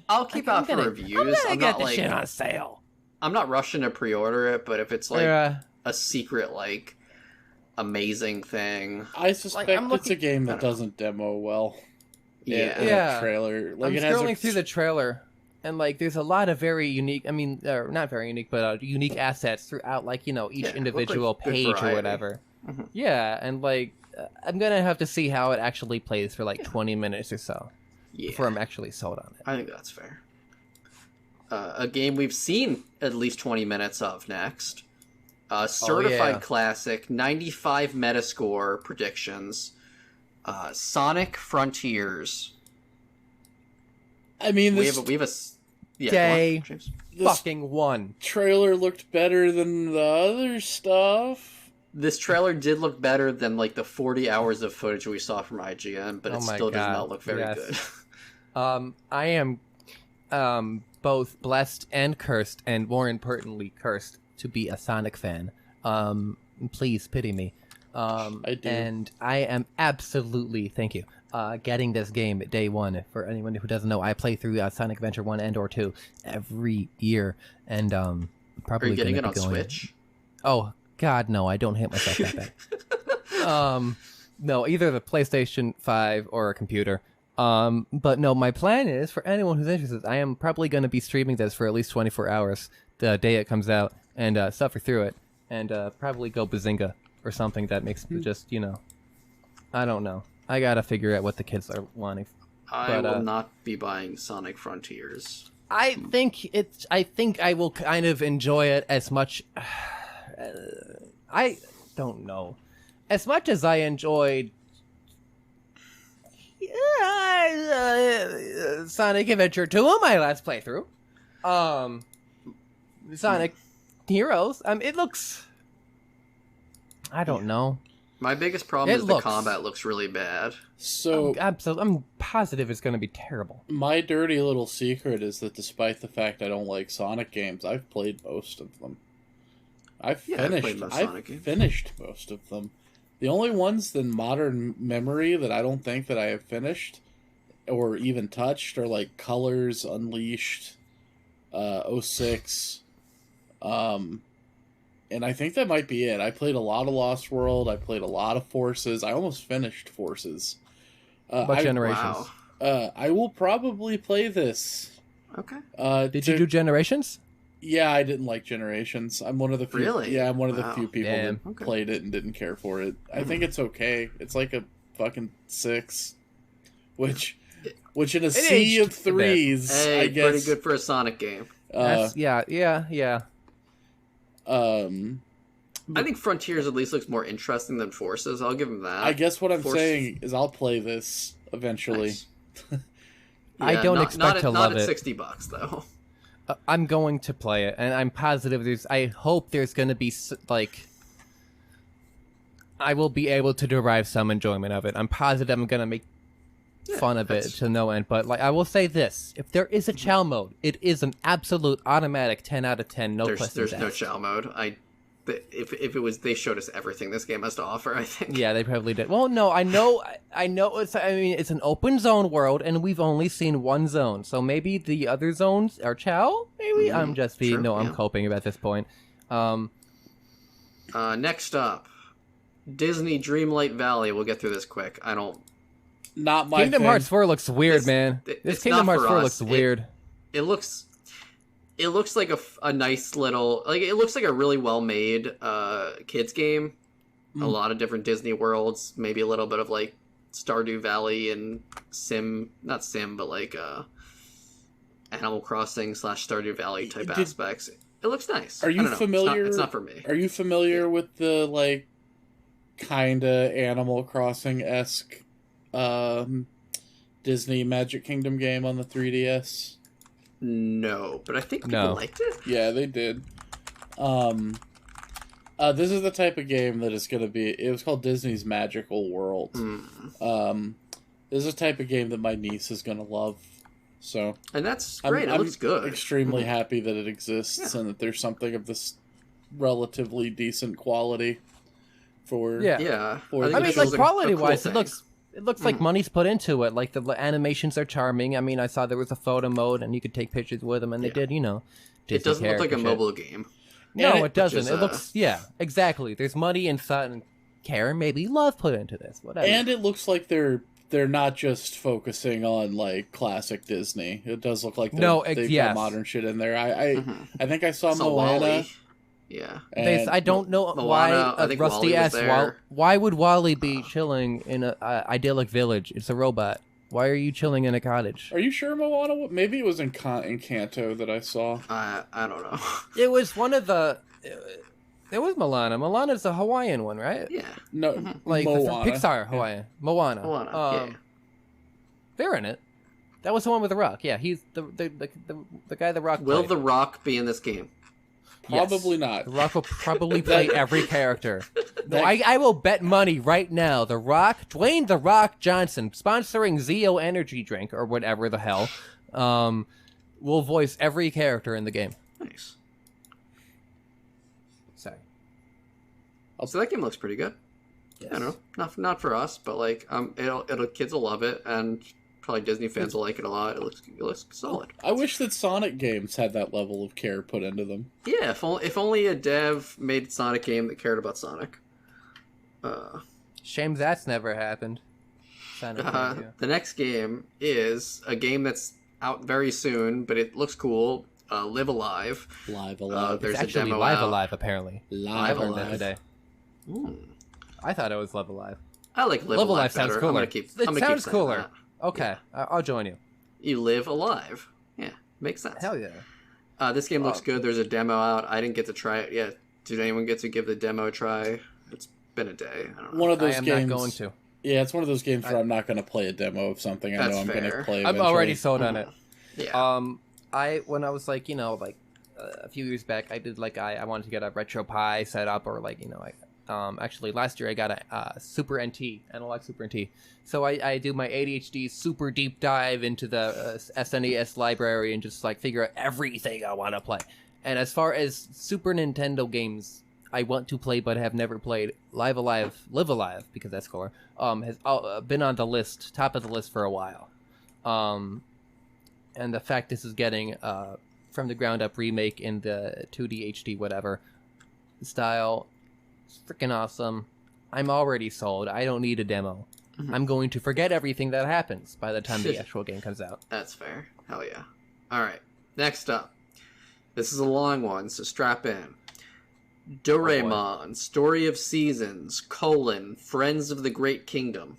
I'll keep out for reviews. I'm gonna I'm get not this like shit on sale. I'm not rushing to pre-order it, but if it's like a secret like amazing thing, I suspect it's a game that doesn't demo well. Yeah. Trailer. Like, I'm scrolling through the trailer, and like there's a lot of very unique. I mean, not very unique, but unique assets throughout, like each individual page or whatever. Mm-hmm. Yeah, and like I'm gonna have to see how it actually plays for like 20 minutes or so before I'm actually sold on it. I think that's fair. A game we've seen at least 20 minutes of next. Certified classic, 95 Metascore predictions. Sonic Frontiers. I mean, we have a day fucking one. Trailer looked better than the other stuff. This trailer did look better than like the 40 hours of footage we saw from IGN, but it still does not look very good. I am both blessed and cursed, and more importantly cursed, to be a Sonic fan. Please pity me. I do. And I am absolutely, thank you, getting this game day one. For anyone who doesn't know, I play through Sonic Adventure 1 and or 2 every year, and probably Are you getting it on going... Switch? Oh God, no! I don't hate myself that bad. No, either the PlayStation 5 or a computer. But no, my plan is, for anyone who's interested, I am probably going to be streaming this for at least 24 hours the day it comes out, and suffer through it, and probably go Bazinga or something that makes just, I don't know. I gotta figure out what the kids are wanting. I will not be buying Sonic Frontiers. I think I will kind of enjoy it as much. I don't know. As much as I enjoyed Sonic Adventure 2 on my last playthrough, Sonic Heroes, it looks... I don't know. My biggest problem is the combat looks really bad. So I'm positive it's going to be terrible. My dirty little secret is that despite the fact I don't like Sonic games, I've played most of them. I've finished most of them. The only ones in modern memory that I don't think that I have finished or even touched are like Colors, Unleashed, 06, and I think that might be it. I played a lot of Lost World. I played a lot of Forces. I almost finished Forces. What Generations? Wow. I will probably play this. Okay. Did you do Generations? Yeah, I didn't like Generations. I'm one of the few. Really? Yeah, I'm one of the few people that played it and didn't care for it. I think it's okay. It's like a fucking 6, which in a sea of threes, I guess, pretty good for a Sonic game. Yeah. I think Frontiers at least looks more interesting than Forces. I'll give them that. I guess what I'm saying is I'll play this eventually. Nice. I don't expect to love it. Not at $60 though. I'm going to play it, and I'm positive I hope there's going to be I will be able to derive some enjoyment of it. I'm positive I'm going to make fun of it to no end, but like I will say this: if there is a chow mode, it is an absolute automatic 10 out of 10. There's no chow mode. If it was, they showed us everything this game has to offer. I think. Yeah, they probably did. Well, no, I know. It's an open zone world, and we've only seen one zone, so maybe the other zones are chow. Maybe I'm just being I'm coping at this point. Next up, Disney Dreamlight Valley. We'll get through this quick. Not my Kingdom Hearts 4 looks weird, man. This Kingdom Hearts 4 looks weird. It looks like a nice little, like, it looks like a really well made kids game. A lot of different Disney worlds, maybe a little bit of like Stardew Valley and not Sim, but like Animal Crossing / Stardew Valley type aspects. It looks nice. Are you familiar? It's not for me. Are you familiar with the like kinda Animal Crossing-esque Disney Magic Kingdom game on the 3DS? No, but I think people liked it. Yeah, they did. This is the type of game that is going to be... It was called Disney's Magical World. This is the type of game that my niece is going to love. So, and that's great. It looks good. I'm extremely happy that it exists and that there's something of this relatively decent quality for... I mean, like, quality-wise, It looks like money's put into it. Like the animations are charming. I mean, I saw there was a photo mode and you could take pictures with them, and they did, Disney it doesn't look like a shit. mobile game. No, it doesn't. It looks, exactly. There's money and thought and care, maybe love put into this. Whatever. And it looks like they're not just focusing on like classic Disney. It does look like they've got modern shit in there. I think I saw Moana. Wally. Yeah. I don't know Moana, why Rusty asks, why would Wally be chilling in an idyllic village? It's a robot. Why are you chilling in a cottage? Are you sure Moana? Maybe it was in Kanto that I saw. I don't know. It was one of the... It was Moana. Moana's a Hawaiian one, right? Yeah. No, like Moana. Pixar Hawaiian. Moana. Moana, They're in it. That was the one with The Rock. Yeah, he's the guy The Rock Will played. The Rock be in this game? Probably Yes. not. The Rock will probably play every character. No, I will bet money right now. The Rock, Dwayne The Rock Johnson, sponsoring Zeo Energy Drink or whatever the hell, will voice every character in the game. Nice. Sorry. So that game looks pretty good. Yes. I don't know, not for us, but like, it'll kids will love it, and probably Disney fans will like it a lot. It looks solid. I wish that Sonic games had that level of care put into them. Yeah, if only a dev made a Sonic game that cared about Sonic. Shame that's never happened. The next game is a game that's out very soon, but it looks cool. Live Alive. Live Alive. There's There's actually a demo Live out. Alive, apparently. Live I learned that Alive. today. Ooh. I thought it was Live Alive. I like Live Live Alive Alive sounds better. cooler. I'm gonna keep Sounds saying cooler. that. Okay, I'll join you. You live alive. Yeah, makes sense. Hell yeah. This game looks good. There's a demo out. I didn't get to try it yet. Did anyone get to give the demo a try? It's been a day. I don't know. One of those I am games. not going to. Yeah, it's one of those games where I'm not going to play a demo of something I That's know I'm going to fair. play. I'm Eventually. already sold on it. Yeah. When I was like, a few years back, I did I wanted to get a retro Pi set up, or actually last year I got a Super NT, analog Super NT. So I do my ADHD super deep dive into the SNES library and just figure out everything I want to play. And as far as Super Nintendo games I want to play but have never played, Live Alive, because that's cooler, has been on the list, top of the list for a while. And the fact this is getting from the ground up remake in the 2D HD whatever style, it's freaking awesome. I'm already sold. I don't need a demo. I'm going to forget everything that happens by the time the actual game comes out. That's fair. Hell yeah. All right. Next up. This is a long one, so strap in. Doraemon, Story of Seasons, Friends of the Great Kingdom.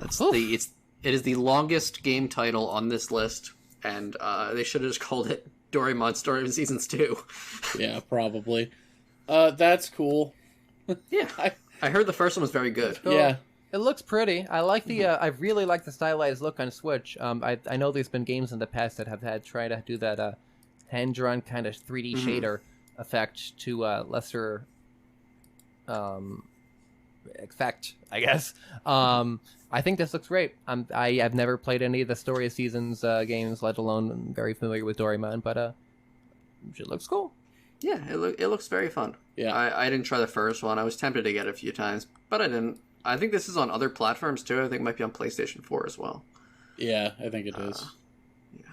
It is the longest game title on this list, and they should have just called it Doraemon, Story of Seasons 2. Yeah, probably. That's cool. Yeah. I heard the first one was very good. Cool. Yeah. It looks pretty. I like the. I really like the stylized look on Switch. I know there's been games in the past that have tried to do that hand drawn kind of 3D shader effect to lesser effect, I guess. I think this looks great. I have never played any of the Story of Seasons games, let alone I'm very familiar with Doraemon, but it looks cool. Yeah, it looks very fun. Yeah. I didn't try the first one. I was tempted to get it a few times, but I didn't. I think this is on other platforms too. I think it might be on PlayStation 4 as well. Yeah, I think it is. Yeah.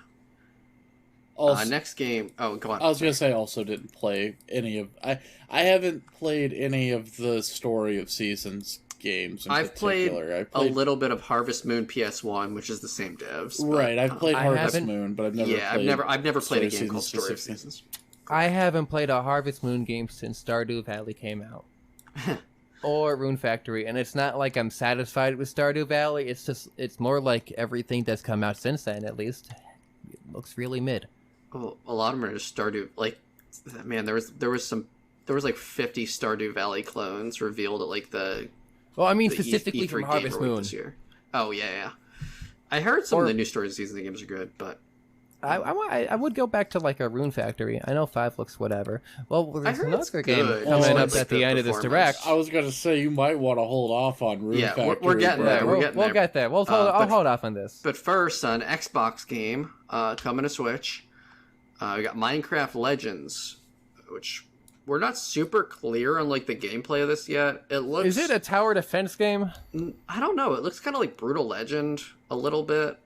Also, Next game. Oh, go on. I was gonna say, I also didn't play any of. I haven't played any of the Story of Seasons games. I've played a little bit of Harvest Moon PS1, which is the same devs. But, Right, I've played Harvest haven't- Moon, but I've never. Yeah, played I've never played a Story game called Seasons Story of specifically. Seasons. I haven't played a Harvest Moon game since Stardew Valley came out. Or Rune Factory, and it's not like I'm satisfied with Stardew Valley. It's more like everything that's come out since then. At least it looks really mid. Oh, a lot of them are just Stardew. Like, man, there was like 50 Stardew Valley clones revealed at like the. Well, I mean the specifically E3 from Gamer Harvest Week Moon. this year. Oh yeah. I heard some of the new Story of Seasons games are good, but I would go back to like a Rune Factory. I know 5 looks whatever. Well, there's heard it's another game good. coming It's up at the end of this performance. direct. I was gonna say you might want to hold off on Rune Yeah, Factory. we're getting there. bro. We're We'll get there. I'll but- hold off on this. But first, an Xbox game coming to Switch. We got Minecraft Legends, which we're not super clear on like the gameplay of this yet. It looks. Is it a tower defense game? I don't know. It looks kind of like Brutal Legend a little bit.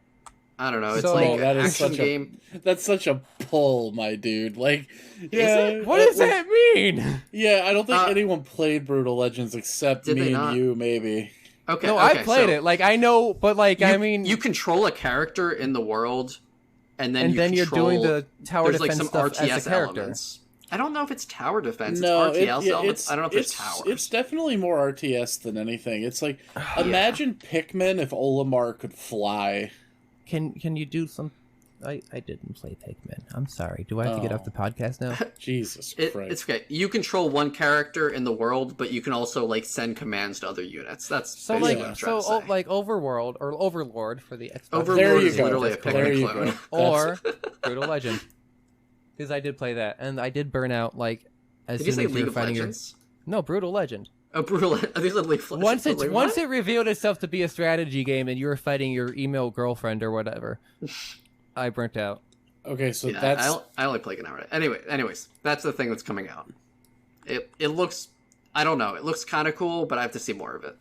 I don't know. It's So- like that an is action such game. That's such a pull, my dude. Like, yeah. What does that mean? Yeah, I don't think Uh, anyone played Brutal Legends except Did they me and not? you, maybe. Okay. No, okay, I played so it. Like I know, but like I mean, you control a character in the world, and then you're doing the tower there's like defense some stuff RTS as a character. elements. I don't know if it's tower defense. No, it's RTS elements. I don't know if there's towers. It's definitely more RTS than anything. It's like, imagine Pikmin if Olimar could fly. Can you do some? I didn't play Pac-Man. I'm sorry. Do I have to get off the podcast now? Jesus Christ. It's okay. You control one character in the world, but you can also like send commands to other units. That's So basically like, what I'm trying to say. like Overworld or Overlord for the Xbox. Overlord There you is go. literally a There you Pikmin clone. go. Or Brutal Legend. Because I did play that, and I did burn out like as Did you soon say as you League were of fighting Legends? No, Brutal Legend. Oh, Brutal. I think League of Legends. Once it revealed itself to be a strategy game, and you were fighting your email girlfriend or whatever, I burnt out. Okay, so Yeah, that's... I only play an hour. Anyways, that's the thing that's coming out. It looks, I don't know, it looks kind of cool, but I have to see more of it.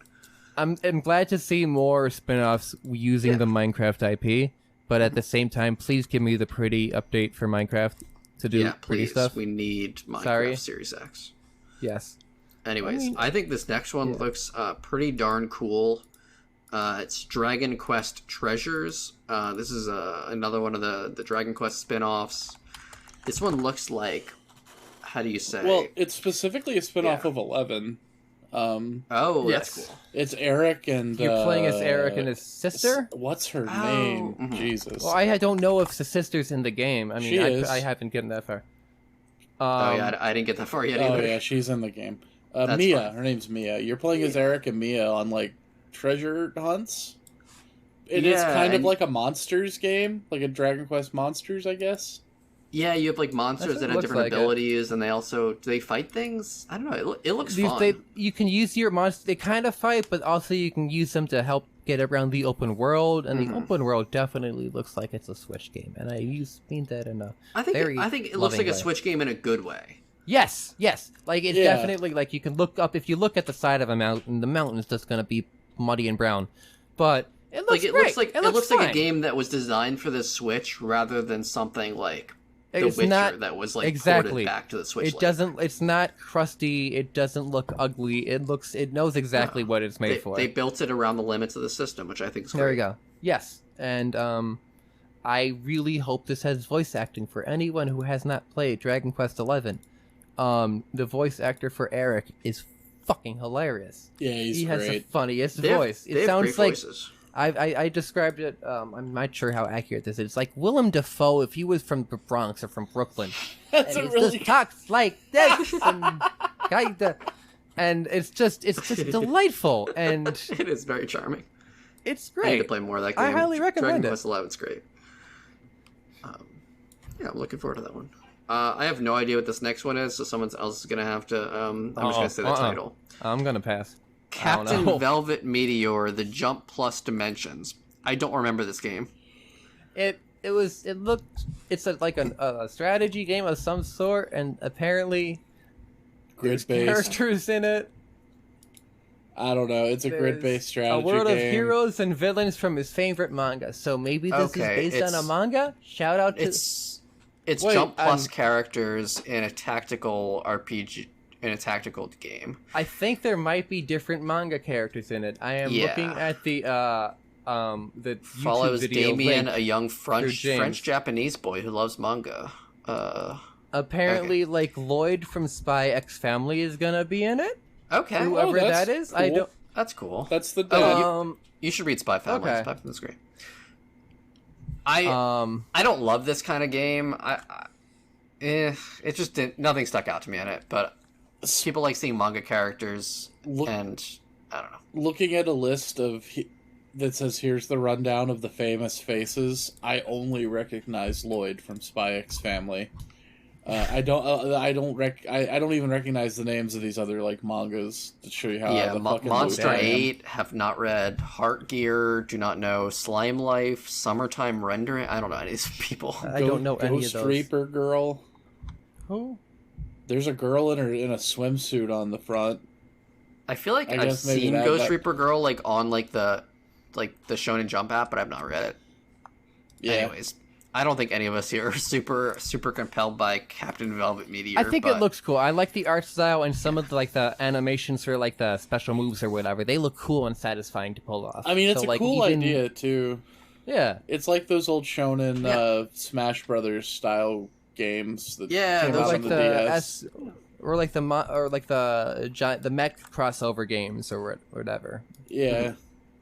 I'm glad to see more spin-offs using the Minecraft IP, but at the same time, please give me the pretty update for Minecraft to do pretty please. stuff. We need Minecraft Sorry. Series X. Yes. Anyways, I think this next one looks pretty darn cool. It's Dragon Quest Treasures. This is another one of the Dragon Quest spin-offs. This one looks like, how do you say? Well, it's specifically a spin-off of 11. Oh, yes. that's cool. It's Eric and... You're playing as Eric and his sister? What's her name? mhm. Jesus. Well, I don't know if the sister's in the game. I mean, She is. I haven't gotten that far. Oh yeah, I didn't get that far yet Oh either. yeah, she's in the game. That's Mia, fine. her name's Mia. You're playing as Eric and Mia on like treasure hunts. It is Yeah, kind of and- like a monsters game, like a Dragon Quest Monsters, I guess. Yeah, you have like monsters That's what that it have looks different like it. abilities, and they also do they fight things? I don't know. It looks fun. You can use your monsters. They kind of fight, but also you can use them to help get around the open world. And the open world definitely looks like it's a Switch game, and I mean that in a I think very it looks like loving a way. Switch game in a good way. Yes. Like it's Yeah. definitely like you can look up. If you look at the side of a mountain, the mountain's just gonna be muddy and brown, but it looks Like great. it looks like a fine. game that was designed for the Switch rather than something like The It's Witcher not that was like exactly ported back to the Switch. It later. doesn't. It's not crusty. It doesn't look ugly. It knows exactly what it's made for. They built it around the limits of the system, which I think is great. There we go. Yes, and I really hope this has voice acting for anyone who has not played Dragon Quest XI. The voice actor for Eric is fucking hilarious. Yeah, he's He has the great. funniest They have- voice. they It have sounds great like voices. I described it. I'm not sure how accurate this is. It's like Willem Dafoe if he was from the Bronx or from Brooklyn. That's and a he really just talks like this, and kinda, and it's just delightful, and It is very charming. it's I need to great. play more of that game. I highly recommend Dragon it. Quest XI is great. Yeah, I'm looking forward to that one. I have no idea what this next one is, so someone else is gonna have to. I'm just gonna say the title. I'm gonna pass. I don't Captain know. Velvet Meteor: The Jump Plus Dimensions. I don't remember this game. It's like a strategy game of some sort, and apparently there's grid-based. characters in it. I don't know. It's a There's grid-based strategy A world game. of heroes and villains from his favorite manga. So maybe this Okay, is based on a it's- manga. Shout out to It's Wait, Jump Plus characters in a tactical RPG in a tactical game. I think there might be different manga characters in it. I am Yeah. looking at the YouTube Follows video Damien, link. a young through James. French Japanese boy who loves manga. Apparently, like Lloyd from Spy X Family is gonna be in it. Okay, Whoever that's that is, cool. I don't. that's cool. That's the You should read Spy Family. Okay. Spy Family's great. I don't love this kind of game. It just didn't. Nothing stuck out to me in it. But people like seeing manga characters, and I don't know. looking at a list that says here's the rundown of the famous faces. I only recognize Lloyd from Spy X Family. I don't even recognize the names of these other like mangas to show you how Yeah, the fucking Monster loser I am. 8, have not read. Heart Gear, do not know. Slime Life, Summertime Rendering. I don't know any of these people. I don't know any of Ghost those. Reaper Girl. Who? There's a girl in a swimsuit on the front. I feel like I've guess maybe seen that- Ghost that- Reaper Girl like on like the Shonen Jump app, but I've not read it. Yeah. Anyways, I don't think any of us here are super compelled by Captain Velvet Meteor. I think but it looks cool. I like the art style and some of the, like the animations for like the special moves or whatever. They look cool and satisfying to pull off. I mean, it's So, a like, cool even- idea too. Yeah. It's like those old shonen Yeah. Smash Brothers style games that Yeah, came those out Like on the the DS. or like the the mech crossover games or whatever. Yeah.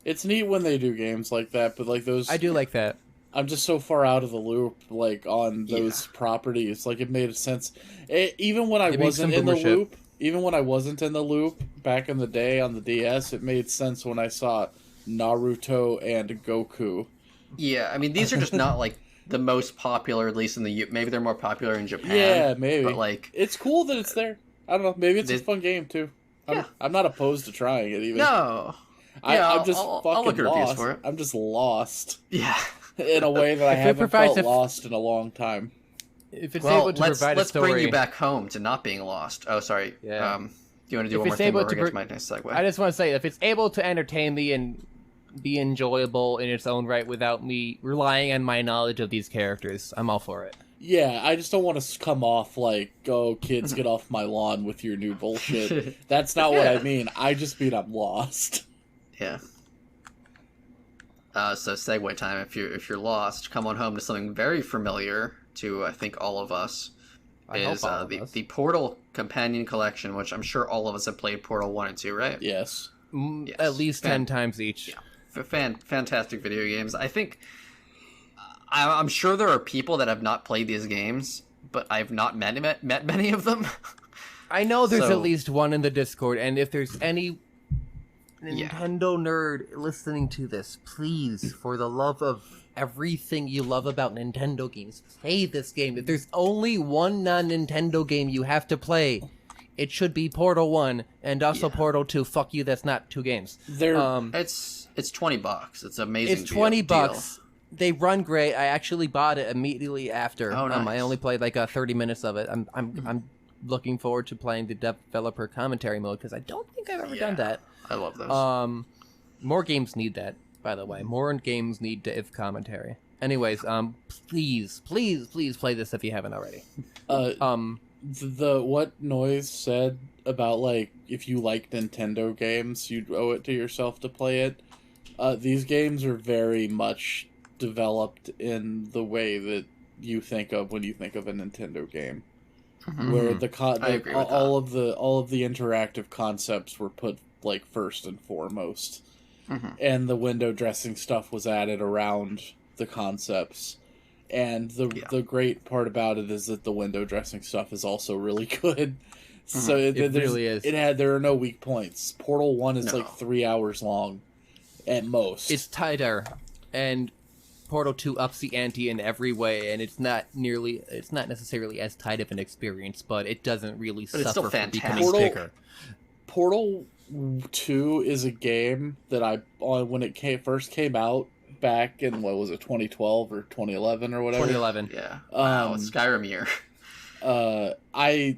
It's neat when they do games like that, but like those I do like that. I'm just so far out of the loop, like on those properties. Like it made sense, even when I It makes wasn't some in the boomership. loop. Even when I wasn't in the loop back in the day on the DS, it made sense when I saw Naruto and Goku. Yeah, I mean these are just not like the most popular, at least in the maybe they're more popular in Japan. Yeah, maybe. But like, It's cool that it's there. I don't know. Maybe it's a They- fun game too. Yeah. I'm not opposed to trying it even. no, Yeah, I'm just I'll fucking look at reviews lost. for it. I'm just lost yeah. in a way that I If it haven't provides felt a- lost in a long time. If it's Well, able to let's provide a story, bring you back home to not being lost. Oh, sorry. Yeah. Do you want to do If one more it's thing able before to we get to br- my next segue? I just want to say, if it's able to entertain me and be enjoyable in its own right without me relying on my knowledge of these characters, I'm all for it. Yeah, I just don't want to come off like, "Go, kids, get off my lawn with your new bullshit." That's not what I Yeah. mean. I just mean I'm lost. Yeah. So segue time. If you're lost, come on home to something very familiar to I think all of us. I Is hope all of us. the Portal Companion Collection, which I'm sure all of us have played Portal 1 and 2, right? Yes. Yes. At least 10 times each. Yeah. Fantastic video games. I think I'm sure there are people that have not played these games, but I've not met many of them. I know there's So- at least one in the Discord, and if there's any Yeah. Nintendo nerd listening to this, please, for the love of everything you love about Nintendo games, play this game. If there's only one non-Nintendo game you have to play, it should be Portal 1 and also Portal 2. Fuck you, that's not two games. They're It's $20. It's amazing. It's $20. Deal. They run great. I actually bought it immediately after. Oh, nice. I only played like 30 minutes of it. I'm looking forward to playing the developer commentary mode because I don't think I've ever done that. I love those. More games need that, by the way. More games need dev commentary. Anyways, please play this if you haven't already. the what Noise said about like if you like Nintendo games, you'd owe it to yourself to play it. These games are very much developed in the way that you think of when you think of a Nintendo game, where I agree with all of the interactive concepts were put like first and foremost, and the window dressing stuff was added around the concepts. And the great part about it is that the window dressing stuff is also really good. So It really is. There are no weak points. Portal 1 is No. like 3 hours long at most. It's tighter, and Portal 2 ups the ante in every way, and it's not necessarily as tight of an experience, but it doesn't really But it's still suffer from becoming fantastic. thicker. Portal 2 is a game that when it first came out back in, what was it, 2012 or 2011 or whatever? 2011. Yeah. Wow, Skyrim year. I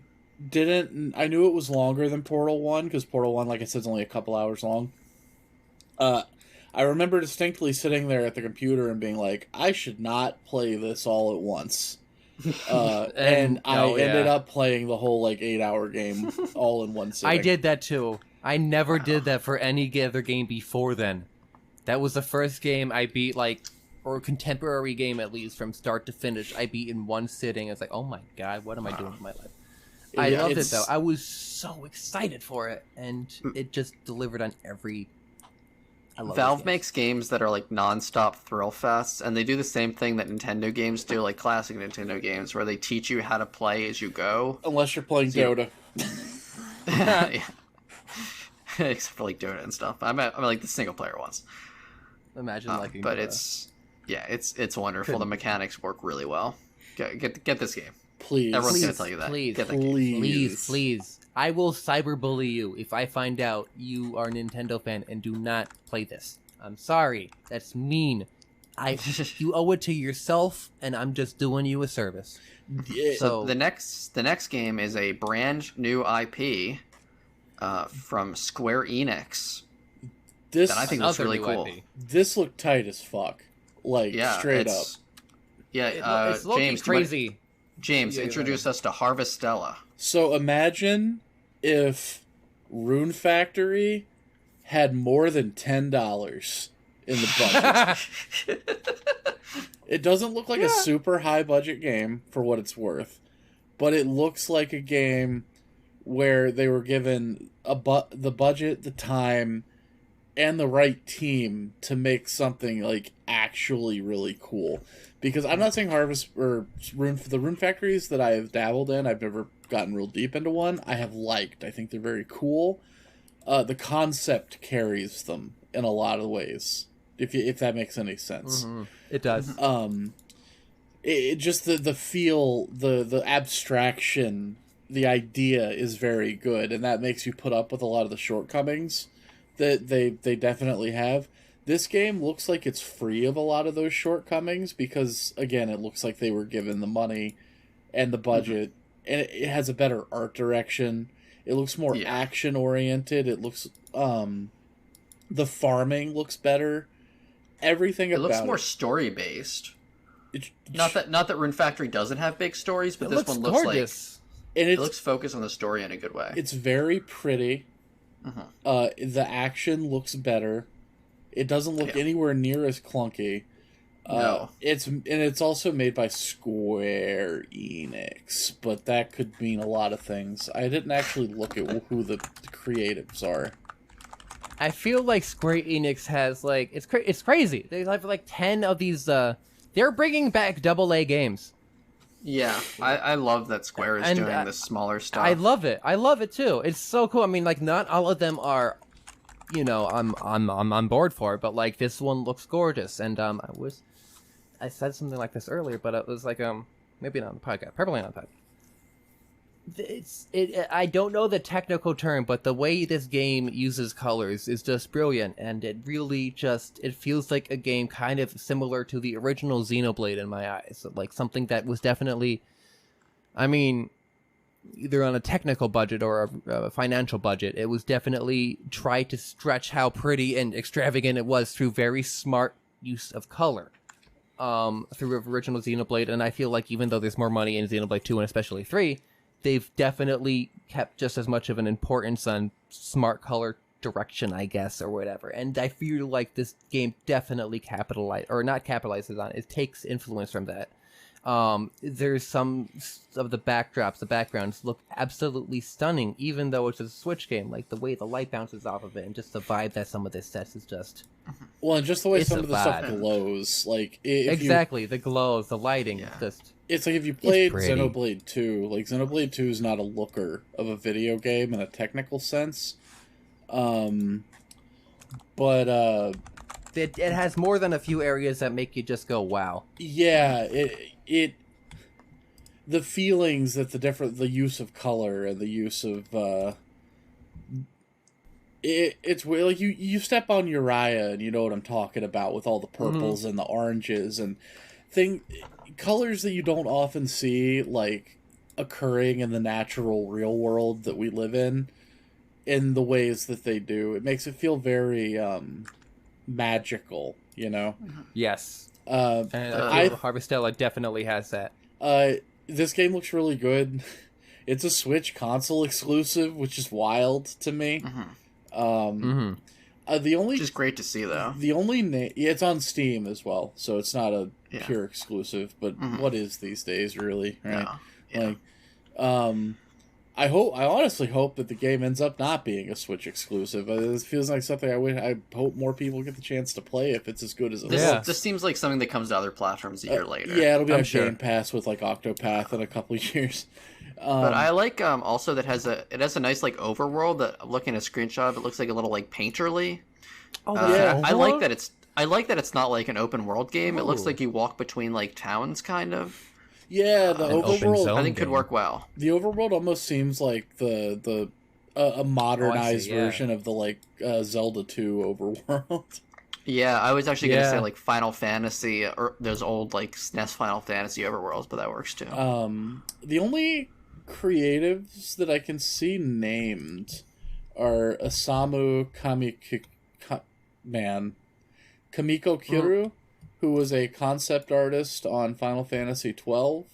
knew it was longer than Portal 1, because Portal 1, like I said, is only a couple hours long. I remember distinctly sitting there at the computer and being like, I should not play this all at once. And I ended up playing the whole, 8-hour game all in one sitting. I did that too. I never did that for any other game before then. That was the first game I beat, or contemporary game at least, from start to finish. I beat in one sitting. It's like, oh my god, what am I doing with my life? I loved it though. I was so excited for it, and it just delivered on every. I love Valve those games. makes games that are like non-stop thrill fests, and they do the same thing that Nintendo games do, like classic Nintendo games, where they teach you how to play as you go. Unless you're playing So- Dota. Yeah. Except for like Dota and stuff. I'm like the single player ones. Imagine liking But Dota. it's wonderful. The mechanics work really well. Get this game. Please. Everyone's gonna tell you that. Please, Get that game. please. I will cyberbully you if I find out you are a Nintendo fan and do not play this. I'm sorry. That's mean. you owe it to yourself, and I'm just doing you a service. So the next game is a brand new IP from Square Enix. This that I think looks really cool. IP. This looked tight as fuck. Like, straight up. Yeah, it's looking James, crazy. James, introduce us to Harvestella. So imagine if Rune Factory had more than $10 in the budget. It doesn't look like a super high budget game for what it's worth, but it looks like a game where they were given the budget, the time, and the right team to make something like actually really cool. Because I'm not saying the Rune Factories that I've dabbled in, I've never gotten real deep into one. I have liked. I think they're very cool. The concept carries them in a lot of ways, if that makes any sense. Mm-hmm. It does. It just the feel, the abstraction, the idea is very good, and that makes you put up with a lot of the shortcomings that they definitely have. This game looks like it's free of a lot of those shortcomings because, again, it looks like they were given the money and the budget, and it has a better art direction. It looks more action-oriented. It looks... the farming looks better. Everything about it. Looks more story-based. Not that Rune Factory doesn't have big stories, but this one looks gorgeous. It looks focused on the story in a good way. It's very pretty. The action looks better. It doesn't look anywhere near as clunky. No. It's also made by Square Enix, but that could mean a lot of things. I didn't actually look at who the creatives are. I feel like Square Enix has like it's crazy. They have like 10 of these. They're bringing back AA games. Yeah, I love that Square is doing this smaller stuff. I love it. I love it too. It's so cool. I mean, like not all of them are, I'm on board for it, but like this one looks gorgeous. And I said something like this earlier, but it was like maybe not on the podcast, probably not on the podcast. I don't know the technical term, but the way this game uses colors is just brilliant, and it really it feels like a game kind of similar to the original Xenoblade in my eyes. Like something that was definitely, I mean, either on a technical budget or a financial budget, it was definitely tried to stretch how pretty and extravagant it was through very smart use of color. Through original Xenoblade, and I feel like even though there's more money in Xenoblade 2 and especially 3, they've definitely kept just as much of an importance on smart color direction, I guess, or whatever. And I feel like this game definitely capitalizes on it. It takes influence from that. There's some of the backdrops, the backgrounds look absolutely stunning, even though it's a Switch game. Like the way the light bounces off of it, and just the vibe that some of this sets is just. Well, and just the way some of the stuff glows, like the glows, the lighting, just. It's like if you played Xenoblade 2, like Xenoblade 2 is not a looker of a video game in a technical sense. But it has more than a few areas that make you just go, wow. Yeah, the feelings that the use of color and the use of it's like you step on Uriah and you know what I'm talking about with all the purples and the oranges and colors that you don't often see like occurring in the natural real world that we live in the ways that they do. It makes it feel very magical, you know? Yes. And I feel Harvestella definitely has that. This game looks really good. It's a Switch console exclusive, which is wild to me. Which is great to see, though. The only it's on Steam as well, so it's not a pure exclusive. But what is these days, really? Right? Yeah. I honestly hope that the game ends up not being a Switch exclusive. It feels like something I hope more people get the chance to play if it's as good as it looks. This seems like something that comes to other platforms a year later. Yeah, it'll be on Game Pass with like Octopath in a couple of years. But I like also that it has a nice like overworld that looking at a screenshot of it looks like a little like painterly. I like that it's not like an open world game. It looks like you walk between like towns kind of. Yeah, the overworld I think could work well. The overworld almost seems like a modernized version of the like Zelda 2 overworld. Yeah, I was actually gonna say like Final Fantasy or those old like SNES Final Fantasy overworlds, but that works too. The only creatives that I can see named are Kamiko Kiru, who was a concept artist on Final Fantasy 12,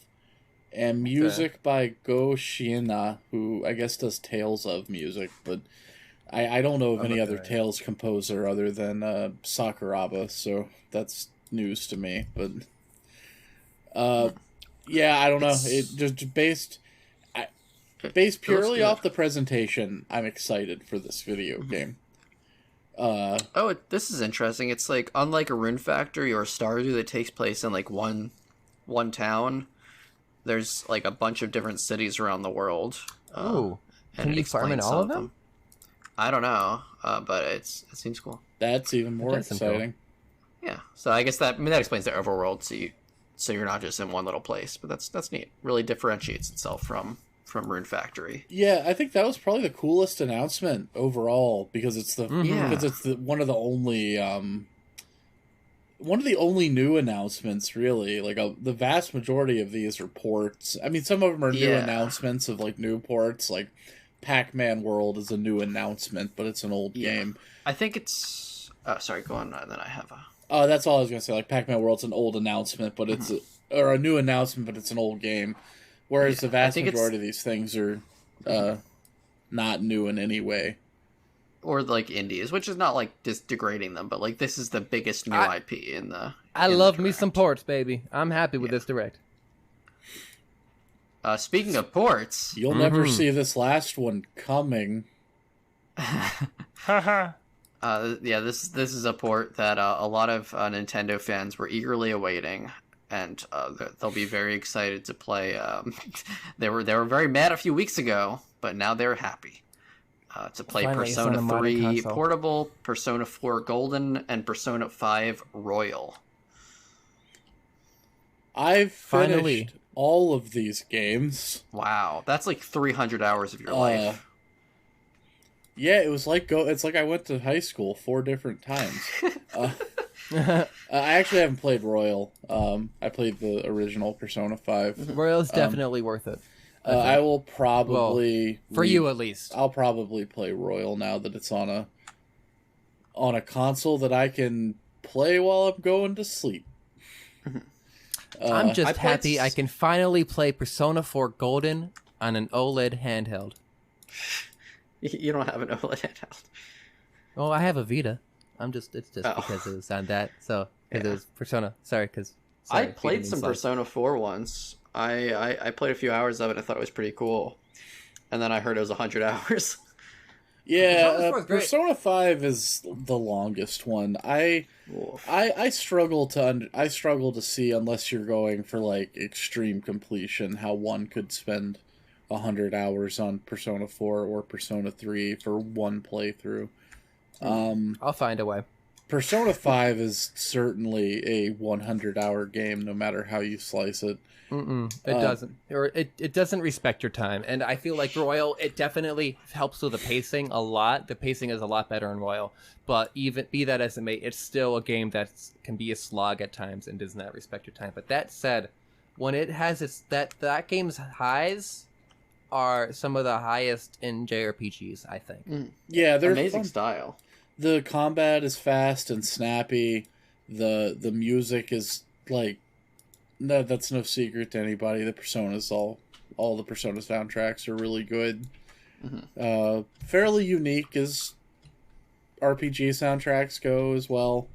and music by Go Shiina, who I guess does Tales of music, but I don't know of any other Tales composer other than Sakuraba, so that's news to me. But yeah, I don't know. It just based purely off the presentation, I'm excited for this video game. This is interesting. It's like unlike a Rune Factory or a Stardew that takes place in like one town. There's like a bunch of different cities around the world. Can you farm in all of them? I don't know, but it seems cool. That's even more exciting. Yeah, so I guess that explains the overworld. So you're not just in one little place, but that's neat. Really differentiates itself from Rune Factory. Yeah, I think that was probably the coolest announcement overall because it's one of the only new announcements really. Like the vast majority of these are ports. I mean, some of them are new announcements of like new ports, like PacMan World is a new announcement, but it's an old game. I think it's... Oh, sorry, go on, and then I have a... Oh, that's all I was going to say. Like, PacMan World's an old announcement, but it's... or a new announcement, but it's an old game. Whereas the vast majority of these things are not new in any way. Or, like, indies, which is not, like, just degrading them, but, like, this is the biggest new IP in the... I love me some ports, baby. I'm happy with this direct. Speaking of ports... You'll never see this last one coming. Yeah, this is a port that a lot of Nintendo fans were eagerly awaiting, and they'll be very excited to play. They were very mad a few weeks ago, but now they're happy to play Persona 3 Portable, Persona 4 Golden, and Persona 5 Royal. I've finished all of these games. Wow, that's like 300 hours of your life. Yeah, it was like it's like I went to high school 4 different times. I actually haven't played Royal. I played the original Persona 5. Royal's definitely worth it. I will probably for you at least. I'll probably play Royal now that it's on a console that I can play while I'm going to sleep. I'm just happy I can finally play Persona 4 Golden on an OLED handheld. You don't have an OLED handheld. Oh, I have a Vita. It's just because it was on that. So, because it was Persona. Sorry, I played some Persona 4 once. I played a few hours of it. I thought it was pretty cool. And then I heard it was 100 hours. Yeah, Persona 5 is the longest one. I struggle to see, unless you're going for like extreme completion, how one could spend 100 hours on Persona 4 or Persona 3 for one playthrough. I'll find a way. Persona 5 is certainly a 100-hour game, no matter how you slice it. It doesn't. Or it doesn't respect your time. And I feel like Royal, it definitely helps with the pacing a lot. The pacing is a lot better in Royal. But even be that as it may, it's still a game that can be a slog at times and does not respect your time. But that said, when it has that game's highs are some of the highest in JRPGs, I think. Yeah, they're amazing fun. Style. The combat is fast and snappy. The music is like that's no secret to anybody. The Personas all the Persona soundtracks are really good. Fairly unique as RPG soundtracks go as well.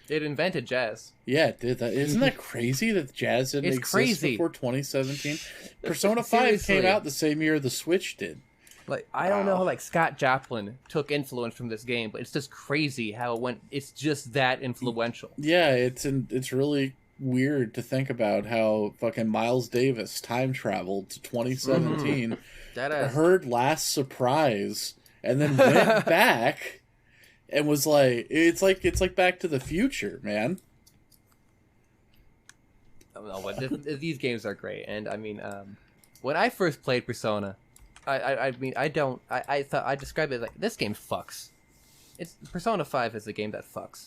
It invented jazz. Yeah, it did that. Isn't that crazy that jazz didn't exist before 2017? Persona 5 came out the same year the Switch did. Like, I don't know how like Scott Joplin took influence from this game, but it's just crazy how it went. It's just that influential. Yeah, it's really weird to think about how fucking Miles Davis time traveled to 2017, heard Last Surprise, and then went back and was like, it's like Back to the Future, man. No, but these games are great, and I mean, when I first played Persona, I thought I described it like this game fucks. Persona 5 is a game that fucks.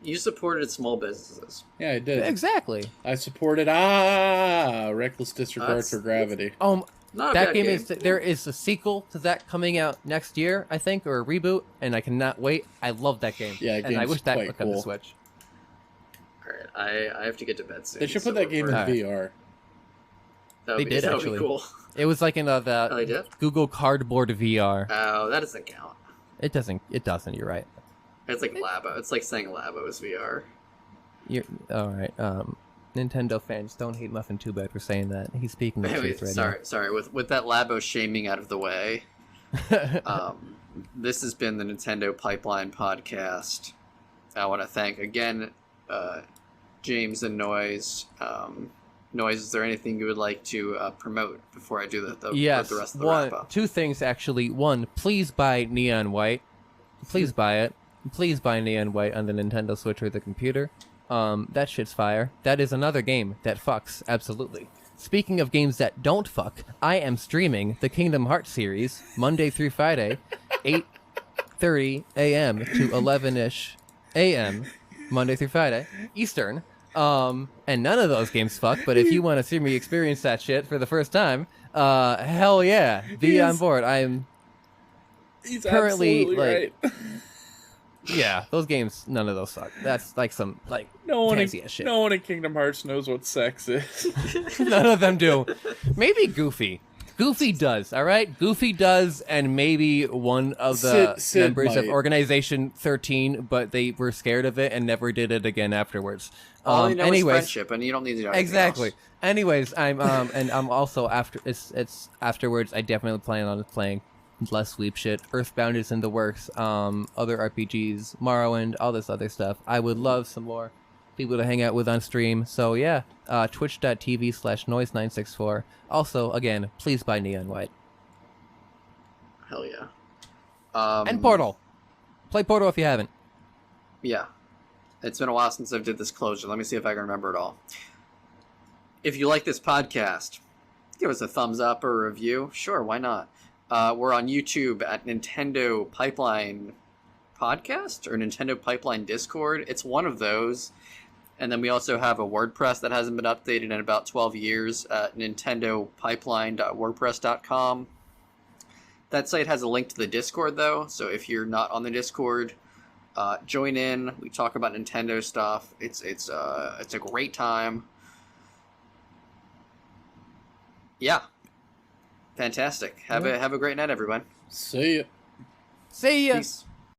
You supported small businesses. Yeah, I did. Exactly. I supported Reckless Disregard for Gravity. Not a That bad game is. There is a sequel to that coming out next year, I think, or a reboot, and I cannot wait. I love that game. Yeah, and I game's wish that quite would come to cool. Switch. Alright, I have to get to bed soon. They should put that game in Alright. VR. That They did, would actually. be cool. It was like in Oh, they did? Google Cardboard VR. Oh, that doesn't count. It doesn't. It doesn't. You're right. It's like Labo. It's like saying Labo is VR. You're all right. Nintendo fans, don't hate Muffin too bad for saying that. He's speaking the truth right Sorry. With that Labo shaming out of the way, now. this has been the Nintendo Pipeline Podcast. I want to thank again James and Noise. Noise, is there anything you would like to promote before I do the rest of the wrap up? Two things actually. One, please buy Neon White. Please buy it. Please buy Neon White on the Nintendo Switch or the computer. That shit's fire. That is another game that fucks, absolutely. Speaking of games that don't fuck, I am streaming the Kingdom Hearts series Monday through Friday, 8:30 a.m. to 11ish a.m. Monday through Friday, Eastern. And none of those games fuck, but if you want to see me experience that shit for the first time, hell yeah, be on board. He's currently, absolutely right. Yeah, those games, none of those suck. That's like some, like, No one tansy ass shit. No one in Kingdom Hearts knows what sex is. None of them do. Maybe Goofy. Goofy does, all right? Goofy does, and maybe one of the Sid members of might. Organization 13, but they were scared of it and never did it again afterwards. All you know is anyways, friendship, and you don't need to know anything exactly. else. Anyways, I'm also after it's afterwards. I definitely plan on playing less sweep shit. Earthbound is in the works. Other RPGs, Morrowind, all this other stuff. I would love some more people to hang out with on stream. So yeah, twitch.tv/noise964. Also, again, please buy Neon White. Hell yeah. And Portal. Play Portal if you haven't. Yeah. It's been a while since I did this closure. Let me see if I can remember it all. If you like this podcast, give us a thumbs up or a review. Sure, why not? We're on YouTube at Nintendo Pipeline Podcast or Nintendo Pipeline Discord. It's one of those. And then we also have a WordPress that hasn't been updated in about 12 years at nintendopipeline.wordpress.com. That site has a link to the Discord, though, so if you're not on the Discord, join in. We talk about Nintendo stuff. It's a great time. Yeah. Fantastic. Have a great night, everyone. See ya. See ya. Peace.